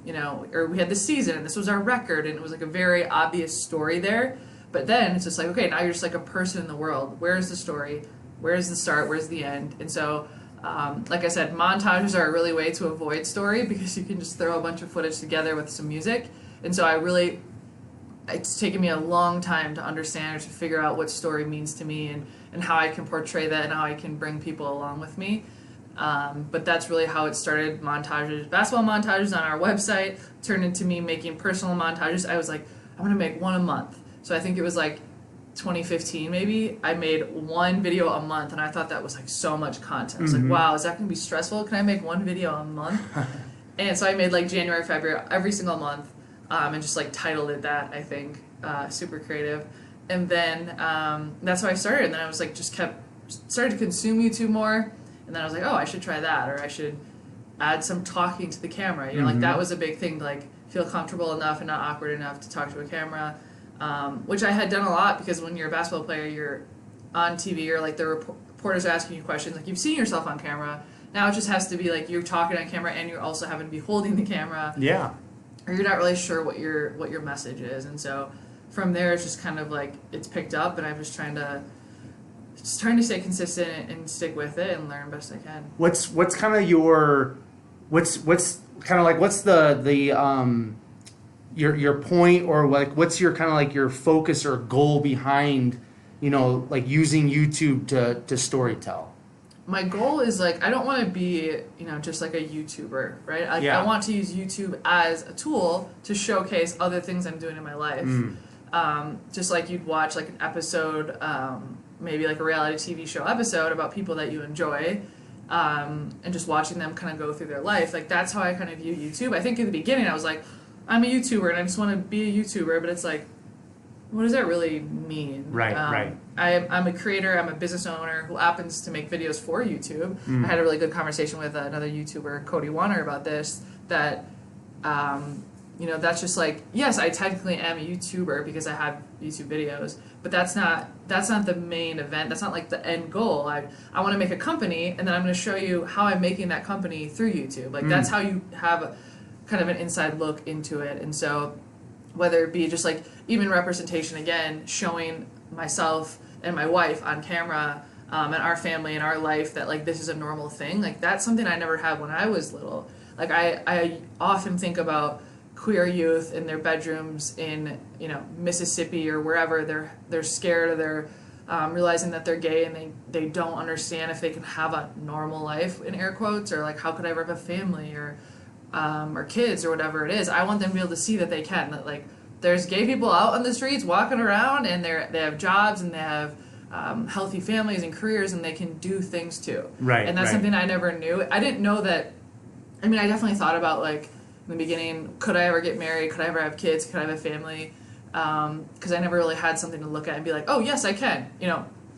or we had this season, and this was our record, and it was like a very obvious story there. But then it's just like, okay, now you're just like a person in the world. Where's the story? Where's the start? Where's the end? And so, like I said, montages are a really way to avoid story, because you can just throw a bunch of footage together with some music. And so it's taken me a long time to understand or to figure out what story means to me, and how I can portray that, and how I can bring people along with me. But that's really how it started. Montages, basketball montages on our website turned into me making personal montages. I was like, I'm gonna make one a month. So I think it was like 2015 maybe, I made one video a month, and I thought that was like so much content. I was like, wow, is that gonna be stressful? Can I make one video a month? And so I made like January, February, every single month, and just like titled it that, I think. Super creative. And then that's how I started. And then I was like, started to consume YouTube more. And then I was like, oh, I should try that, or I should add some talking to the camera. Like, that was a big thing, to like feel comfortable enough and not awkward enough to talk to a camera, which I had done a lot, because when you're a basketball player, you're on TV, or like the reporters are asking you questions, like you've seen yourself on camera. Now it just has to be like you're talking on camera, and you're also having to be holding the camera. Yeah. Or you're not really sure what your message is. And so from there, it's just kind of like it's picked up, and I'm just trying to stay consistent and stick with it and learn best I can. What's kind of your what's kind of like what's the your point, or like what's your kind of like your focus or goal behind like using YouTube to storytell? my goal is like I don't want to be just like a YouTuber, right? Like I want to use YouTube as a tool to showcase other things I'm doing in my life. Just like you'd watch like an episode, maybe like a reality TV show episode about people that you enjoy, and just watching them kind of go through their life. Like that's how I kind of view YouTube. I think in the beginning I was like, I'm a YouTuber and I just want to be a YouTuber, but it's like, what does that really mean? Right, right. I'm a creator, I'm a business owner who happens to make videos for YouTube. I had a really good conversation with another YouTuber, Cody Warner, about this, that, that's just like, yes, I technically am a YouTuber because I have YouTube videos, but that's not the main event. That's not like the end goal. I want to make a company, and then I'm going to show you how I'm making that company through YouTube. Like that's how you have kind of an inside look into it. And so whether it be just like even representation, again, showing myself and my wife on camera, and our family and our life, that like this is a normal thing. Like that's something I never had when I was little. Like I often think about queer youth in their bedrooms in Mississippi or wherever. They're scared, or they're realizing that they're gay, and they don't understand if they can have a normal life, in air quotes, or like how could I ever have a family or kids or whatever it is. I want them to be able to see that they can, that like there's gay people out on the streets walking around, and they have jobs, and they have healthy families and careers, and they can do things too. Right. And that's something I never knew. I didn't know that. I mean, I definitely thought about like in the beginning, could I ever get married? Could I ever have kids? Could I have a family? Because I never really had something to look at and be like, oh yes, I can.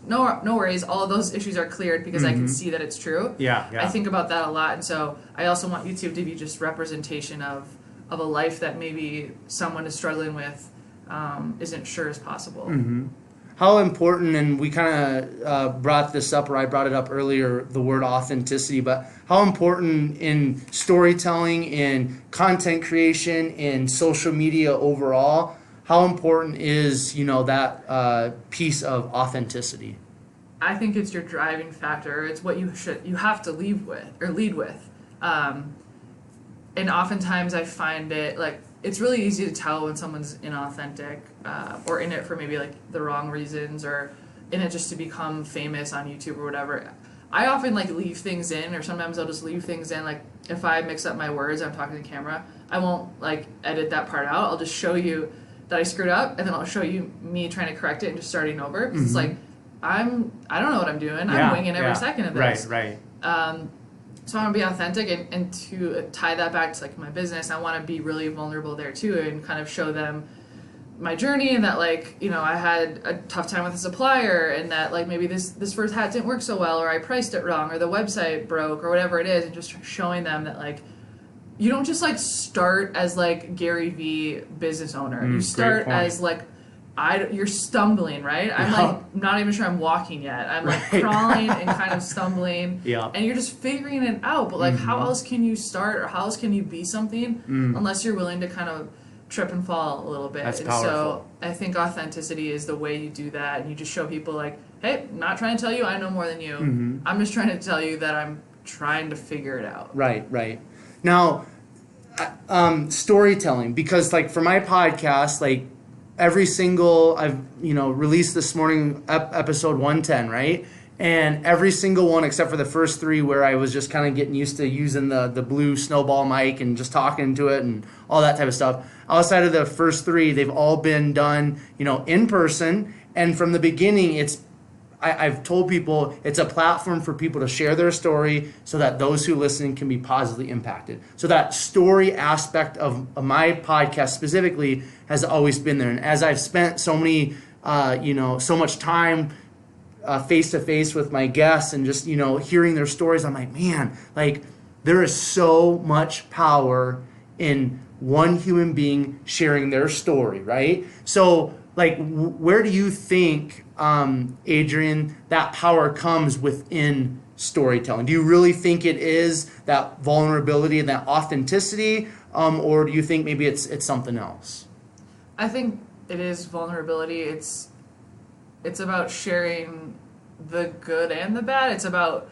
No worries. All of those issues are cleared because I can see that it's true. Yeah. I think about that a lot, and so I also want YouTube to be just representation of a life that maybe someone is struggling with, isn't sure is possible. How important, and we kind of brought this up, or I brought it up earlier, the word authenticity, but how important in storytelling, in content creation, in social media overall, how important is, that piece of authenticity? I think it's your driving factor. It's what you have to lead with. And oftentimes I find it like it's really easy to tell when someone's inauthentic, or in it for maybe like the wrong reasons, or in it just to become famous on YouTube or whatever. I often like leave things in, or sometimes I'll just leave things in. Like if I mix up my words, I'm talking to the camera, I won't like edit that part out. I'll just show you that I screwed up, and then I'll show you me trying to correct it and just starting over. Because it's like I don't know what I'm doing. I'm winging every second of this. Right. So I want to be authentic, and to tie that back to like my business, I want to be really vulnerable there too, and kind of show them my journey, and that like I had a tough time with a supplier, and that like maybe this first hat didn't work so well, or I priced it wrong, or the website broke, or whatever it is, and just showing them that like you don't just like start as like Gary V business owner. You start as like you're stumbling, right? I'm like not even sure I'm walking yet. I'm like crawling and kind of stumbling. Yeah. And you're just figuring it out. But like how else can you start, or how else can you be something unless you're willing to kind of trip and fall a little bit? That's powerful. So I think authenticity is the way you do that, and you just show people like, hey, I'm not trying to tell you I know more than you. I'm just trying to tell you that I'm trying to figure it out. Right. Now, storytelling, because like for my podcast, like every single I've released this morning episode 110, right? And every single one except for the first 3 where I was just kind of getting used to using the blue snowball mic and just talking to it and all that type of stuff. Outside of the first 3, they've all been done, in person. And from the beginning, I've told people it's a platform for people to share their story so that those who listen can be positively impacted. So that story aspect of my podcast specifically has always been there. And as I've spent so much time face to face with my guests and just, hearing their stories, I'm like, man, like there is so much power in one human being sharing their story, right? So like, where do you think, Adrian, that power comes within storytelling? Do you really think it is that vulnerability and that authenticity, or do you think maybe it's something else? I think it is vulnerability. It's about sharing the good and the bad. It's about,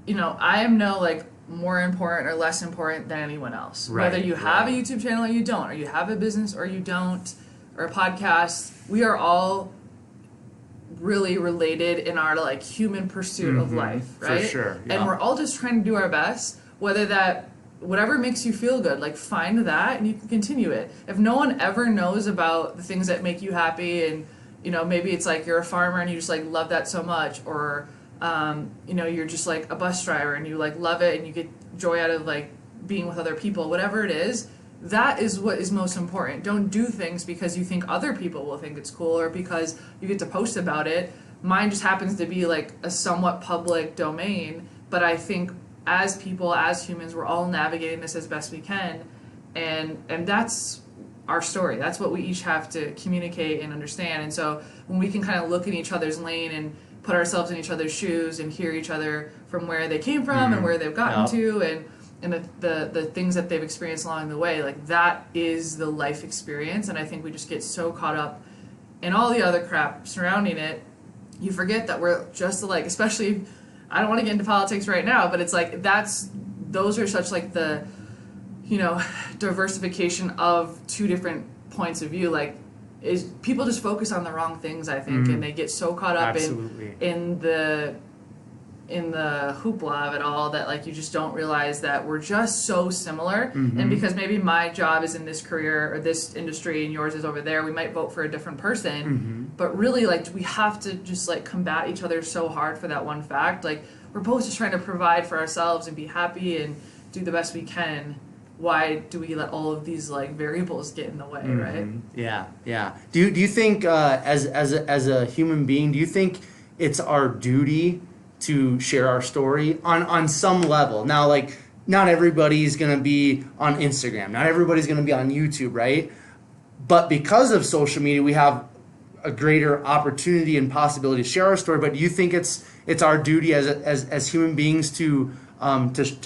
I am no like more important or less important than anyone else. Right, whether you have a YouTube channel or you don't, or you have a business or you don't, or a podcast, we are all really related in our like human pursuit of life, right? For sure. Yeah. And we're all just trying to do our best, whatever makes you feel good, like find that and you can continue it. If no one ever knows about the things that make you happy, and maybe it's like you're a farmer and you just like love that so much, or you're just like a bus driver and you like love it and you get joy out of like being with other people, whatever it is, that is what is most important. Don't do things because you think other people will think it's cool or because you get to post about it. Mine just happens to be like a somewhat public domain, but I think as people, as humans, we're all navigating this as best we can, and that's our story. That's what we each have to communicate and understand. And so when we can kind of look in each other's lane and put ourselves in each other's shoes and hear each other from where they came from and where they've gotten to, and the things that they've experienced along the way, like that is the life experience. And I think we just get so caught up in all the other crap surrounding it, you forget that we're just alike. Especially, I don't want to get into politics right now, but it's like those are such like the diversification of two different points of view. Like, is people just focus on the wrong things, I think, and they get so caught up in the hoopla of it all that like you just don't realize that we're just so similar. And because maybe my job is in this career or this industry and yours is over there, we might vote for a different person, but really like we have to just like combat each other so hard for that one fact. Like, we're both just trying to provide for ourselves and be happy and do the best we can. Why do we let all of these like variables get in the way, right? Yeah. Do you think as a human being, do you think it's our duty to share our story on some level? Now, like, not everybody's going to be on Instagram. Not everybody's going to be on YouTube, right? But because of social media, we have a greater opportunity and possibility to share our story. But do you think it's our duty as human beings to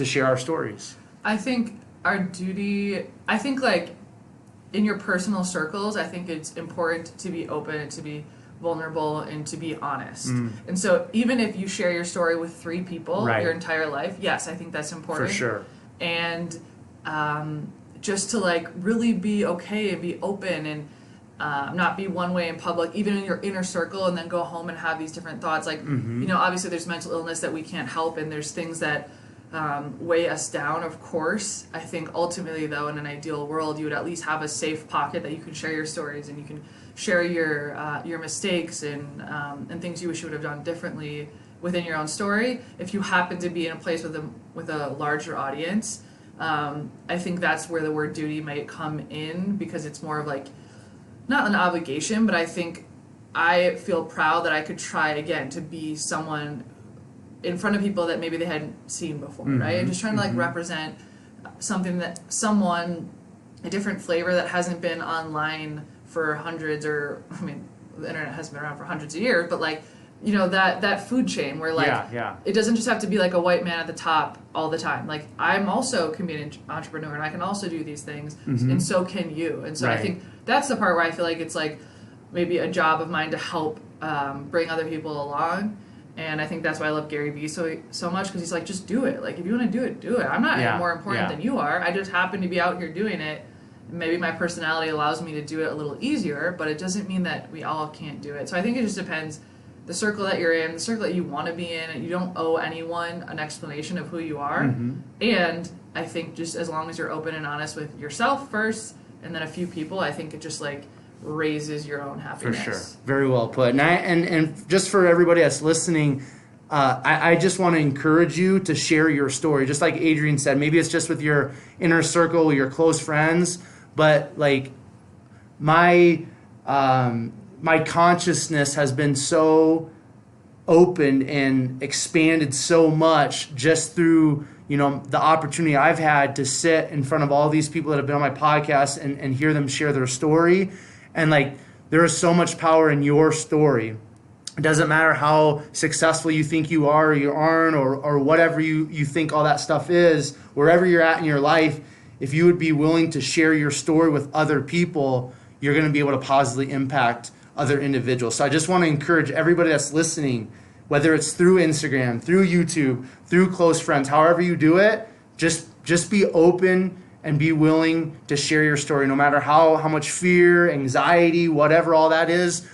share our stories? I think our duty, like in your personal circles, I think it's important to be open, to be vulnerable, and to be honest. And so even if you share your story with 3 people your entire life, yes, I think that's important. For sure. And just to like really be okay and be open and not be one way in public, even in your inner circle, and then go home and have these different thoughts. Like, obviously there's mental illness that we can't help, and there's things that weigh us down, of course. I think ultimately, though, in an ideal world, you would at least have a safe pocket that you can share your stories and you can share your mistakes and things you wish you would have done differently within your own story. If you happen to be in a place with a larger audience, I think that's where the word duty might come in, because it's more of like not an obligation, but I think I feel proud that I could try again to be someone in front of people that maybe they hadn't seen before, right? And just trying to like represent something a different flavor that hasn't been online for hundreds, or I mean, the internet hasn't been around for hundreds of years, but like, that food chain where like, it doesn't just have to be like a white man at the top all the time. Like, I'm also a comedian entrepreneur and I can also do these things, and so can you. And so I think that's the part where I feel like it's like maybe a job of mine to help bring other people along. And I think that's why I love Gary Vee so much, because he's like, just do it. Like, if you want to do it, do it. I'm not any more important than you are. I just happen to be out here doing it. Maybe my personality allows me to do it a little easier, but it doesn't mean that we all can't do it. So I think it just depends the circle that you're in, the circle that you want to be in, and you don't owe anyone an explanation of who you are. And I think just as long as you're open and honest with yourself first, and then a few people, I think it just like raises your own happiness. For sure. Very well put. And just for everybody that's listening, I just want to encourage you to share your story. Just like Adrian said, maybe it's just with your inner circle, your close friends, but like my consciousness has been so opened and expanded so much just through the opportunity I've had to sit in front of all these people that have been on my podcast and hear them share their story. And like, there is so much power in your story. It doesn't matter how successful you think you are or you aren't, or whatever you think all that stuff is, wherever you're at in your life, if you would be willing to share your story with other people, you're going to be able to positively impact other individuals. So I just want to encourage everybody that's listening, whether it's through Instagram, through YouTube, through close friends, however you do it, just be open and be willing to share your story, no matter how much fear, anxiety, whatever all that is.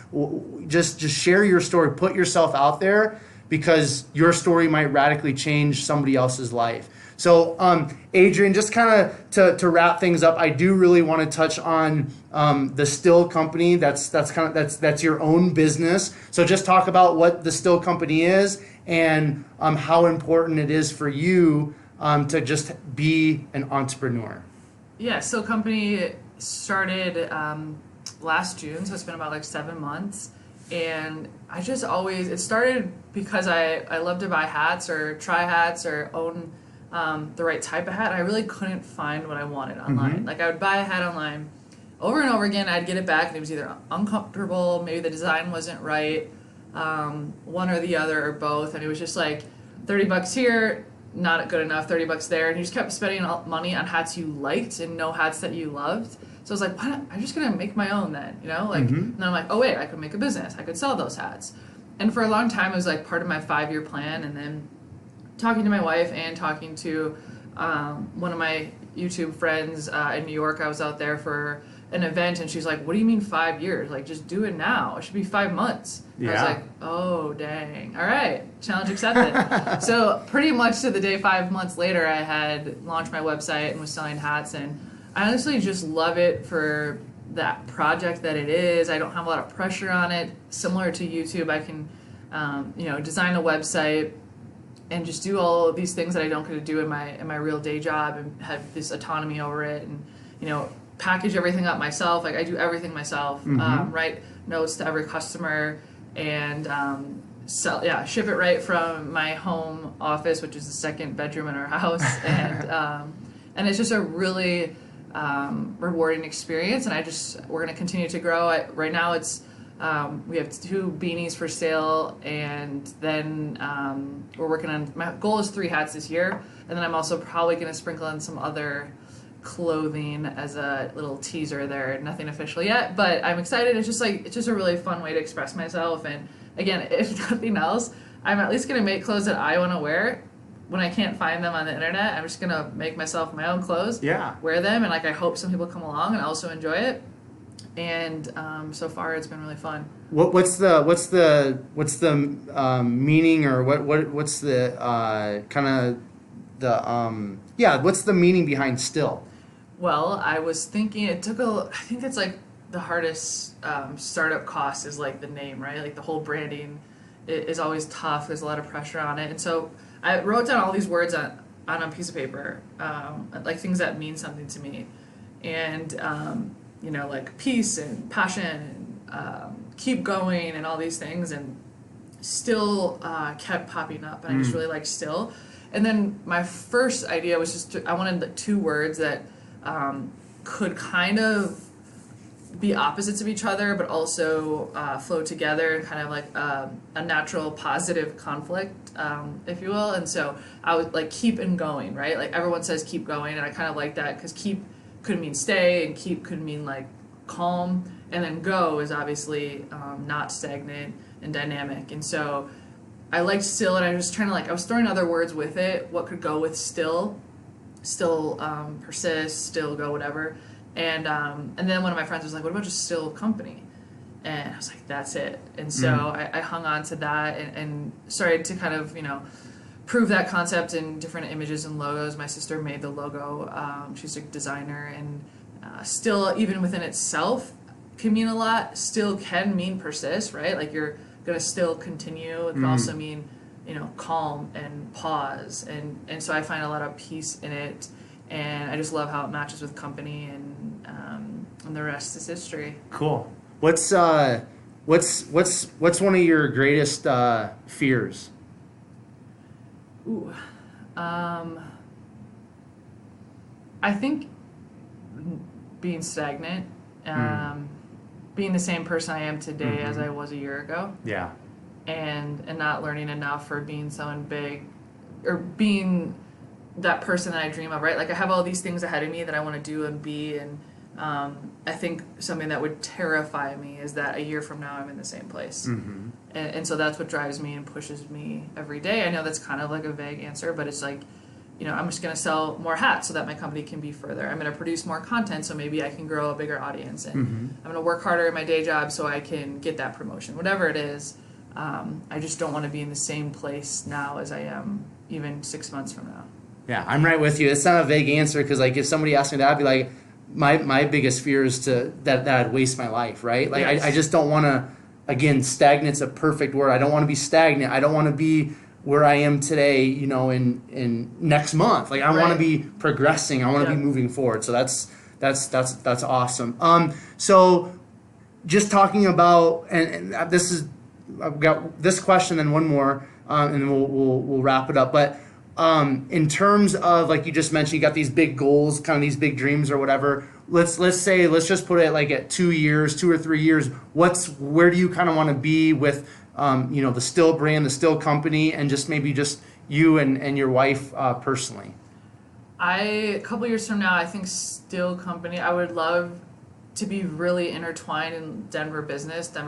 Just share your story. Put yourself out there, because your story might radically change somebody else's life. So, Adrian, just kind of to wrap things up, I do really want to touch on the Still Company. That's your own business. So, just talk about what the Still Company is and how important it is for you to just be an entrepreneur. Yeah, Still Company started last June, so it's been about like 7 months. And I just always, it started because I love to buy hats or try hats or own the right type of hat. I really couldn't find what I wanted online. Mm-hmm. Like I would buy a hat online over and over again. I'd get it back and it was either uncomfortable, maybe the design wasn't right, one or the other or both. And it was just like $30 here, not good enough, $30 there. And you just kept spending money on hats you liked and no hats that you loved. So I was like, why not? I'm just going to make my own then, you know? Like, And then I'm like, oh wait, I could make a business. I could sell those hats. And for a long time, it was like part of my 5-year plan. And then talking to my wife and talking to one of my YouTube friends in New York, I was out there for an event and she's like, what do you mean 5 years? Like, just do it now. It should be 5 months. Yeah. I was like, oh, dang. All right. Challenge accepted. So pretty much to the day 5 months later, I had launched my website and was selling hats. And I honestly just love it for that project that it is. I don't have a lot of pressure on it. Similar to YouTube, I can, design a website and just do all of these things that I don't get to do in my real day job and have this autonomy over it and, package everything up myself. Like I do everything myself, write notes to every customer and ship it right from my home office, which is the second bedroom in our house. And it's just a really rewarding experience. And we're going to continue to grow. Right now it's, we have 2 beanies for sale, and then we're working on, my goal is 3 hats this year, and then I'm also probably going to sprinkle in some other clothing as a little teaser there. Nothing official yet, but I'm excited. It's just a really fun way to express myself. And again, if nothing else, I'm at least going to make clothes that I want to wear. When I can't find them on the internet, I'm just going to make myself my own clothes, wear them, and like I hope some people come along and also enjoy it. And so far it's been really fun. What's the meaning, or what's the kind of the what's the meaning behind Still? Well, I was thinking I think it's like the hardest startup cost is like the name, right? Like the whole branding is always tough. There's a lot of pressure on it, and so I wrote down all these words on a piece of paper, like things that mean something to me, and like peace and passion and keep going and all these things, and Still kept popping up, and I just really liked Still. And then my first idea was I wanted the 2 words that could kind of be opposites of each other, but also flow together and kind of like a natural positive conflict, if you will. And so I would like keep and going, right? Like everyone says keep going, and I kind of like that because keep could mean stay, and keep could mean like calm, and then go is obviously not stagnant and dynamic. And so I liked Still, and I was trying to I was throwing other words with it. What could go with still persist, still go, whatever. And then one of my friends was like, what about just Still Company? And I was like, that's it. And so I hung on to that and started to kind of, prove that concept in different images and logos. My sister made the logo. She's a designer, and Still, even within itself, can mean a lot. Still can mean persist, right? Like you're going to still continue. It can also mean, calm and pause. And so I find a lot of peace in it. And I just love how it matches with company, and the rest is history. Cool. What's one of your greatest fears? Ooh, I think being stagnant, being the same person I am today as I was a year ago. Yeah. And not learning enough, or being someone big, or being that person that I dream of, right? Like I have all these things ahead of me that I want to do and be, and I think something that would terrify me is that a year from now I'm in the same place. And so that's what drives me and pushes me every day. I know that's kind of like a vague answer, but it's like I'm just going to sell more hats so that my company can be further. I'm going to produce more content so maybe I can grow a bigger audience. And I'm going to work harder in my day job so I can get that promotion. Whatever it is, I just don't want to be in the same place now as I am even 6 months from now. Yeah, I'm right with you. It's not a vague answer because, like, if somebody asked me that, I'd be like, my biggest fear is that I'd waste my life, right? Like, yes. I just don't want to, again, stagnant's a perfect word. I don't want to be stagnant. I don't want to be where I am today, in next month. Like, I want to be progressing. I want to be moving forward. So that's awesome. So just talking about, and this is, I've got this question and one more, and then we'll wrap it up. But in terms of, like you just mentioned, you got these big goals, kind of these big dreams or whatever. Let's just put it like at 2 years, 2 or 3 years. Where do you kind of want to be with the Still brand, the Still company, and just maybe just you and your wife personally? A couple years from now, I think Still company, I would love to be really intertwined in Denver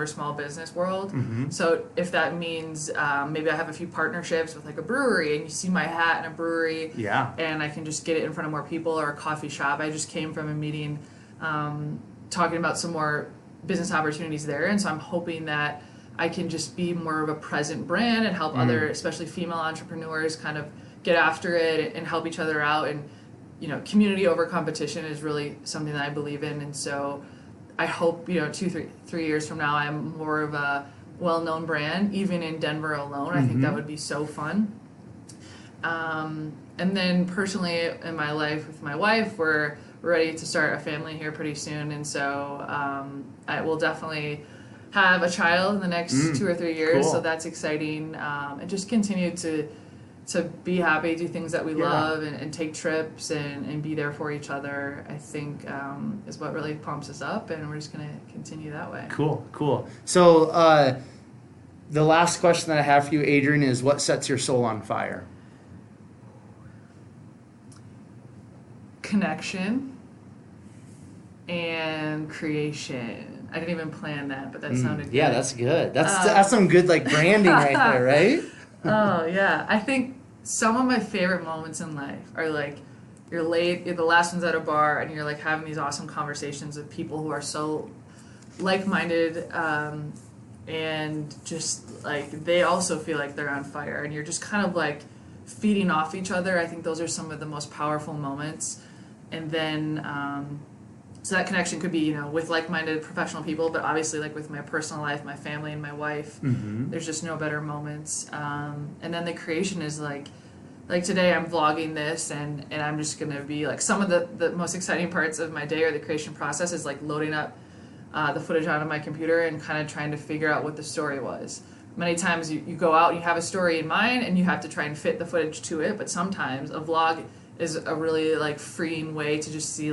small business world. Mm-hmm. So if that means maybe I have a few partnerships with like a brewery, and you see my hat in a brewery, and I can just get it in front of more people, or a coffee shop. I just came from a meeting talking about some more business opportunities there, and so I'm hoping that I can just be more of a present brand and help other, especially female entrepreneurs, kind of get after it and help each other out. And community over competition is really something that I believe in, and so I hope 2, 3 years from now I'm more of a well-known brand, even in Denver alone. I think that would be so fun. And then personally in my life with my wife, we're ready to start a family here pretty soon, and so I will definitely have a child in the next 2 or 3 years. Cool. So that's exciting, and just continue to be happy, do things that we love, and take trips and be there for each other, I think is what really pumps us up, and we're just going to continue that way. Cool. So the last question that I have for you, Adrian, is what sets your soul on fire? Connection and creation. I didn't even plan that, but that sounded good. Yeah, that's good. That's some good branding right there, right? Oh, yeah. I think some of my favorite moments in life are you're the last ones at a bar, and you're having these awesome conversations with people who are so like-minded, and just they also feel like they're on fire, and you're just kind of feeding off each other. I think those are some of the most powerful moments. And then so that connection could be with like-minded professional people, but obviously with my personal life, my family and my wife, there's just no better moments. And then the creation is like today I'm vlogging this, and I'm just gonna be some of the most exciting parts of my day, or the creation process, is loading up the footage onto my computer and kind of trying to figure out what the story was. Many times you go out and you have a story in mind and you have to try and fit the footage to it, but sometimes a vlog is a really freeing way to just see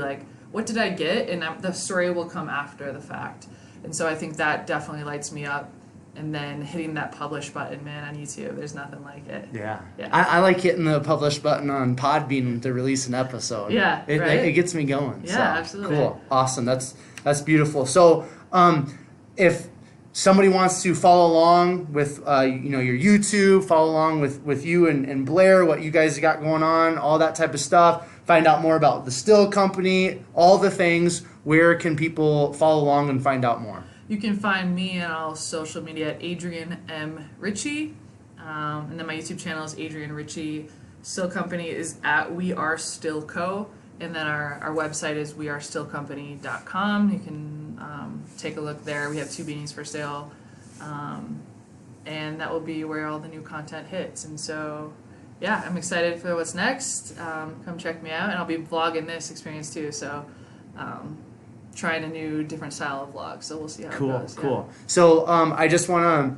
what did I get, and the story will come after the fact. And so I think that definitely lights me up. And then hitting that publish button, man, on YouTube, there's nothing like it. Yeah. I like hitting the publish button on Podbean to release an episode. Yeah, it gets me going. Yeah, so, absolutely. Cool. Awesome. That's beautiful. So if somebody wants to follow along with your YouTube, follow along with you and Blair, what you guys got going on, all that type of stuff, find out more about the Still company, all the things, where can people follow along and find out more? You can find me on all social media at Adrian M. Ritchie, and then my YouTube channel is Adrian Ritchie. Still company is at We Are Still Co. And then our website is wearestillcompany.com. You can take a look there. We have 2 beanies for sale. And that will be where all the new content hits. And so, yeah, I'm excited for what's next. Come check me out. And I'll be vlogging this experience too. So trying a new, different style of vlog. So we'll see how it goes. Cool. So I just want to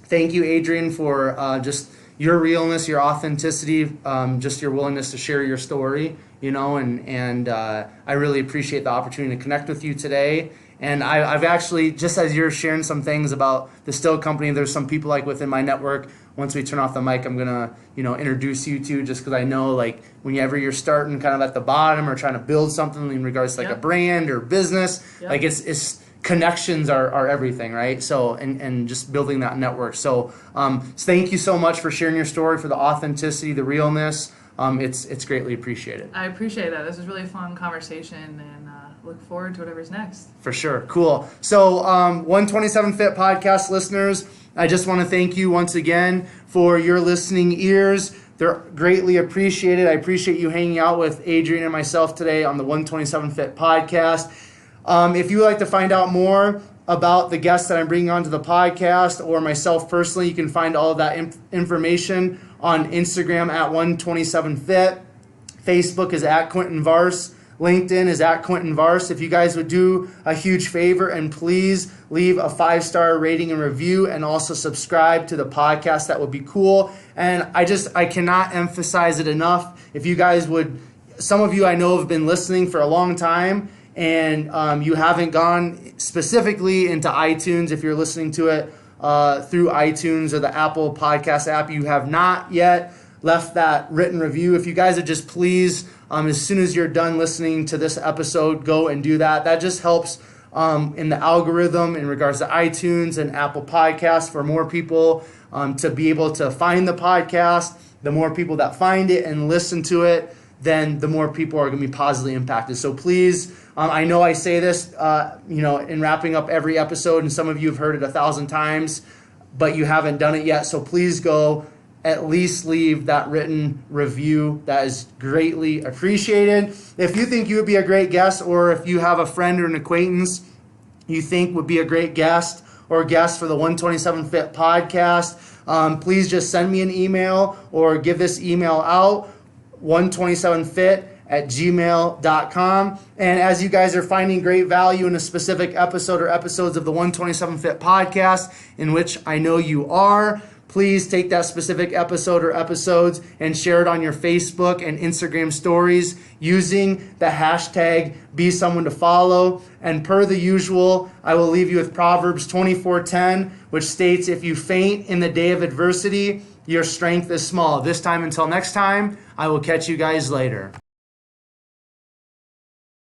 thank you, Adrian, for just your realness, your authenticity, just your willingness to share your story, and I really appreciate the opportunity to connect with you today. And I've actually, just as you're sharing some things about the Still company, there's some people within my network. Once we turn off the mic, I'm gonna introduce you to, just because I know whenever you're starting kind of at the bottom or trying to build something in regards to a brand or business, it's connections are everything, right? So and just building that network. So thank you so much for sharing your story, for the authenticity, the realness. it's greatly appreciated. I appreciate that. This was really a fun conversation, and look forward to whatever's next. For sure. Cool. So 127 Fit podcast listeners, I just want to thank you once again for your listening ears. They're greatly appreciated. I appreciate you hanging out with Adrian and myself today on the 127 Fit podcast. If you would like to find out more about the guests that I'm bringing onto the podcast or myself personally, you can find all of that information on Instagram at 127fit. Facebook is at Quentin Vars. LinkedIn is at Quentin Vars. If you guys would do a huge favor and please leave a 5-star rating and review and also subscribe to the podcast, that would be cool. And I cannot emphasize it enough. If you guys would, some of you I know have been listening for a long time, and you haven't gone specifically into iTunes. If you're listening to it through iTunes or the Apple Podcast app, you have not yet left that written review. If you guys would just please, as soon as you're done listening to this episode, go and do that. That just helps in the algorithm in regards to iTunes and Apple Podcasts for more people to be able to find the podcast. The more people that find it and listen to it, then the more people are going to be positively impacted. So please, I know I say this, in wrapping up every episode, and some of you have heard it 1,000 times, but you haven't done it yet. So please go at least leave that written review. That is greatly appreciated. If you think you would be a great guest, or if you have a friend or an acquaintance you think would be a great guest or guest for the 127 Fit podcast, please just send me an email or give this email out, 127fit@gmail.com. And as you guys are finding great value in a specific episode or episodes of the 127 Fit podcast, in which I know you are, please take that specific episode or episodes and share it on your Facebook and Instagram stories using the hashtag #BeSomeoneToFollow. And per the usual, I will leave you with Proverbs 24:10, which states, "If you faint in the day of adversity, your strength is small." This time, until next time, I will catch you guys later.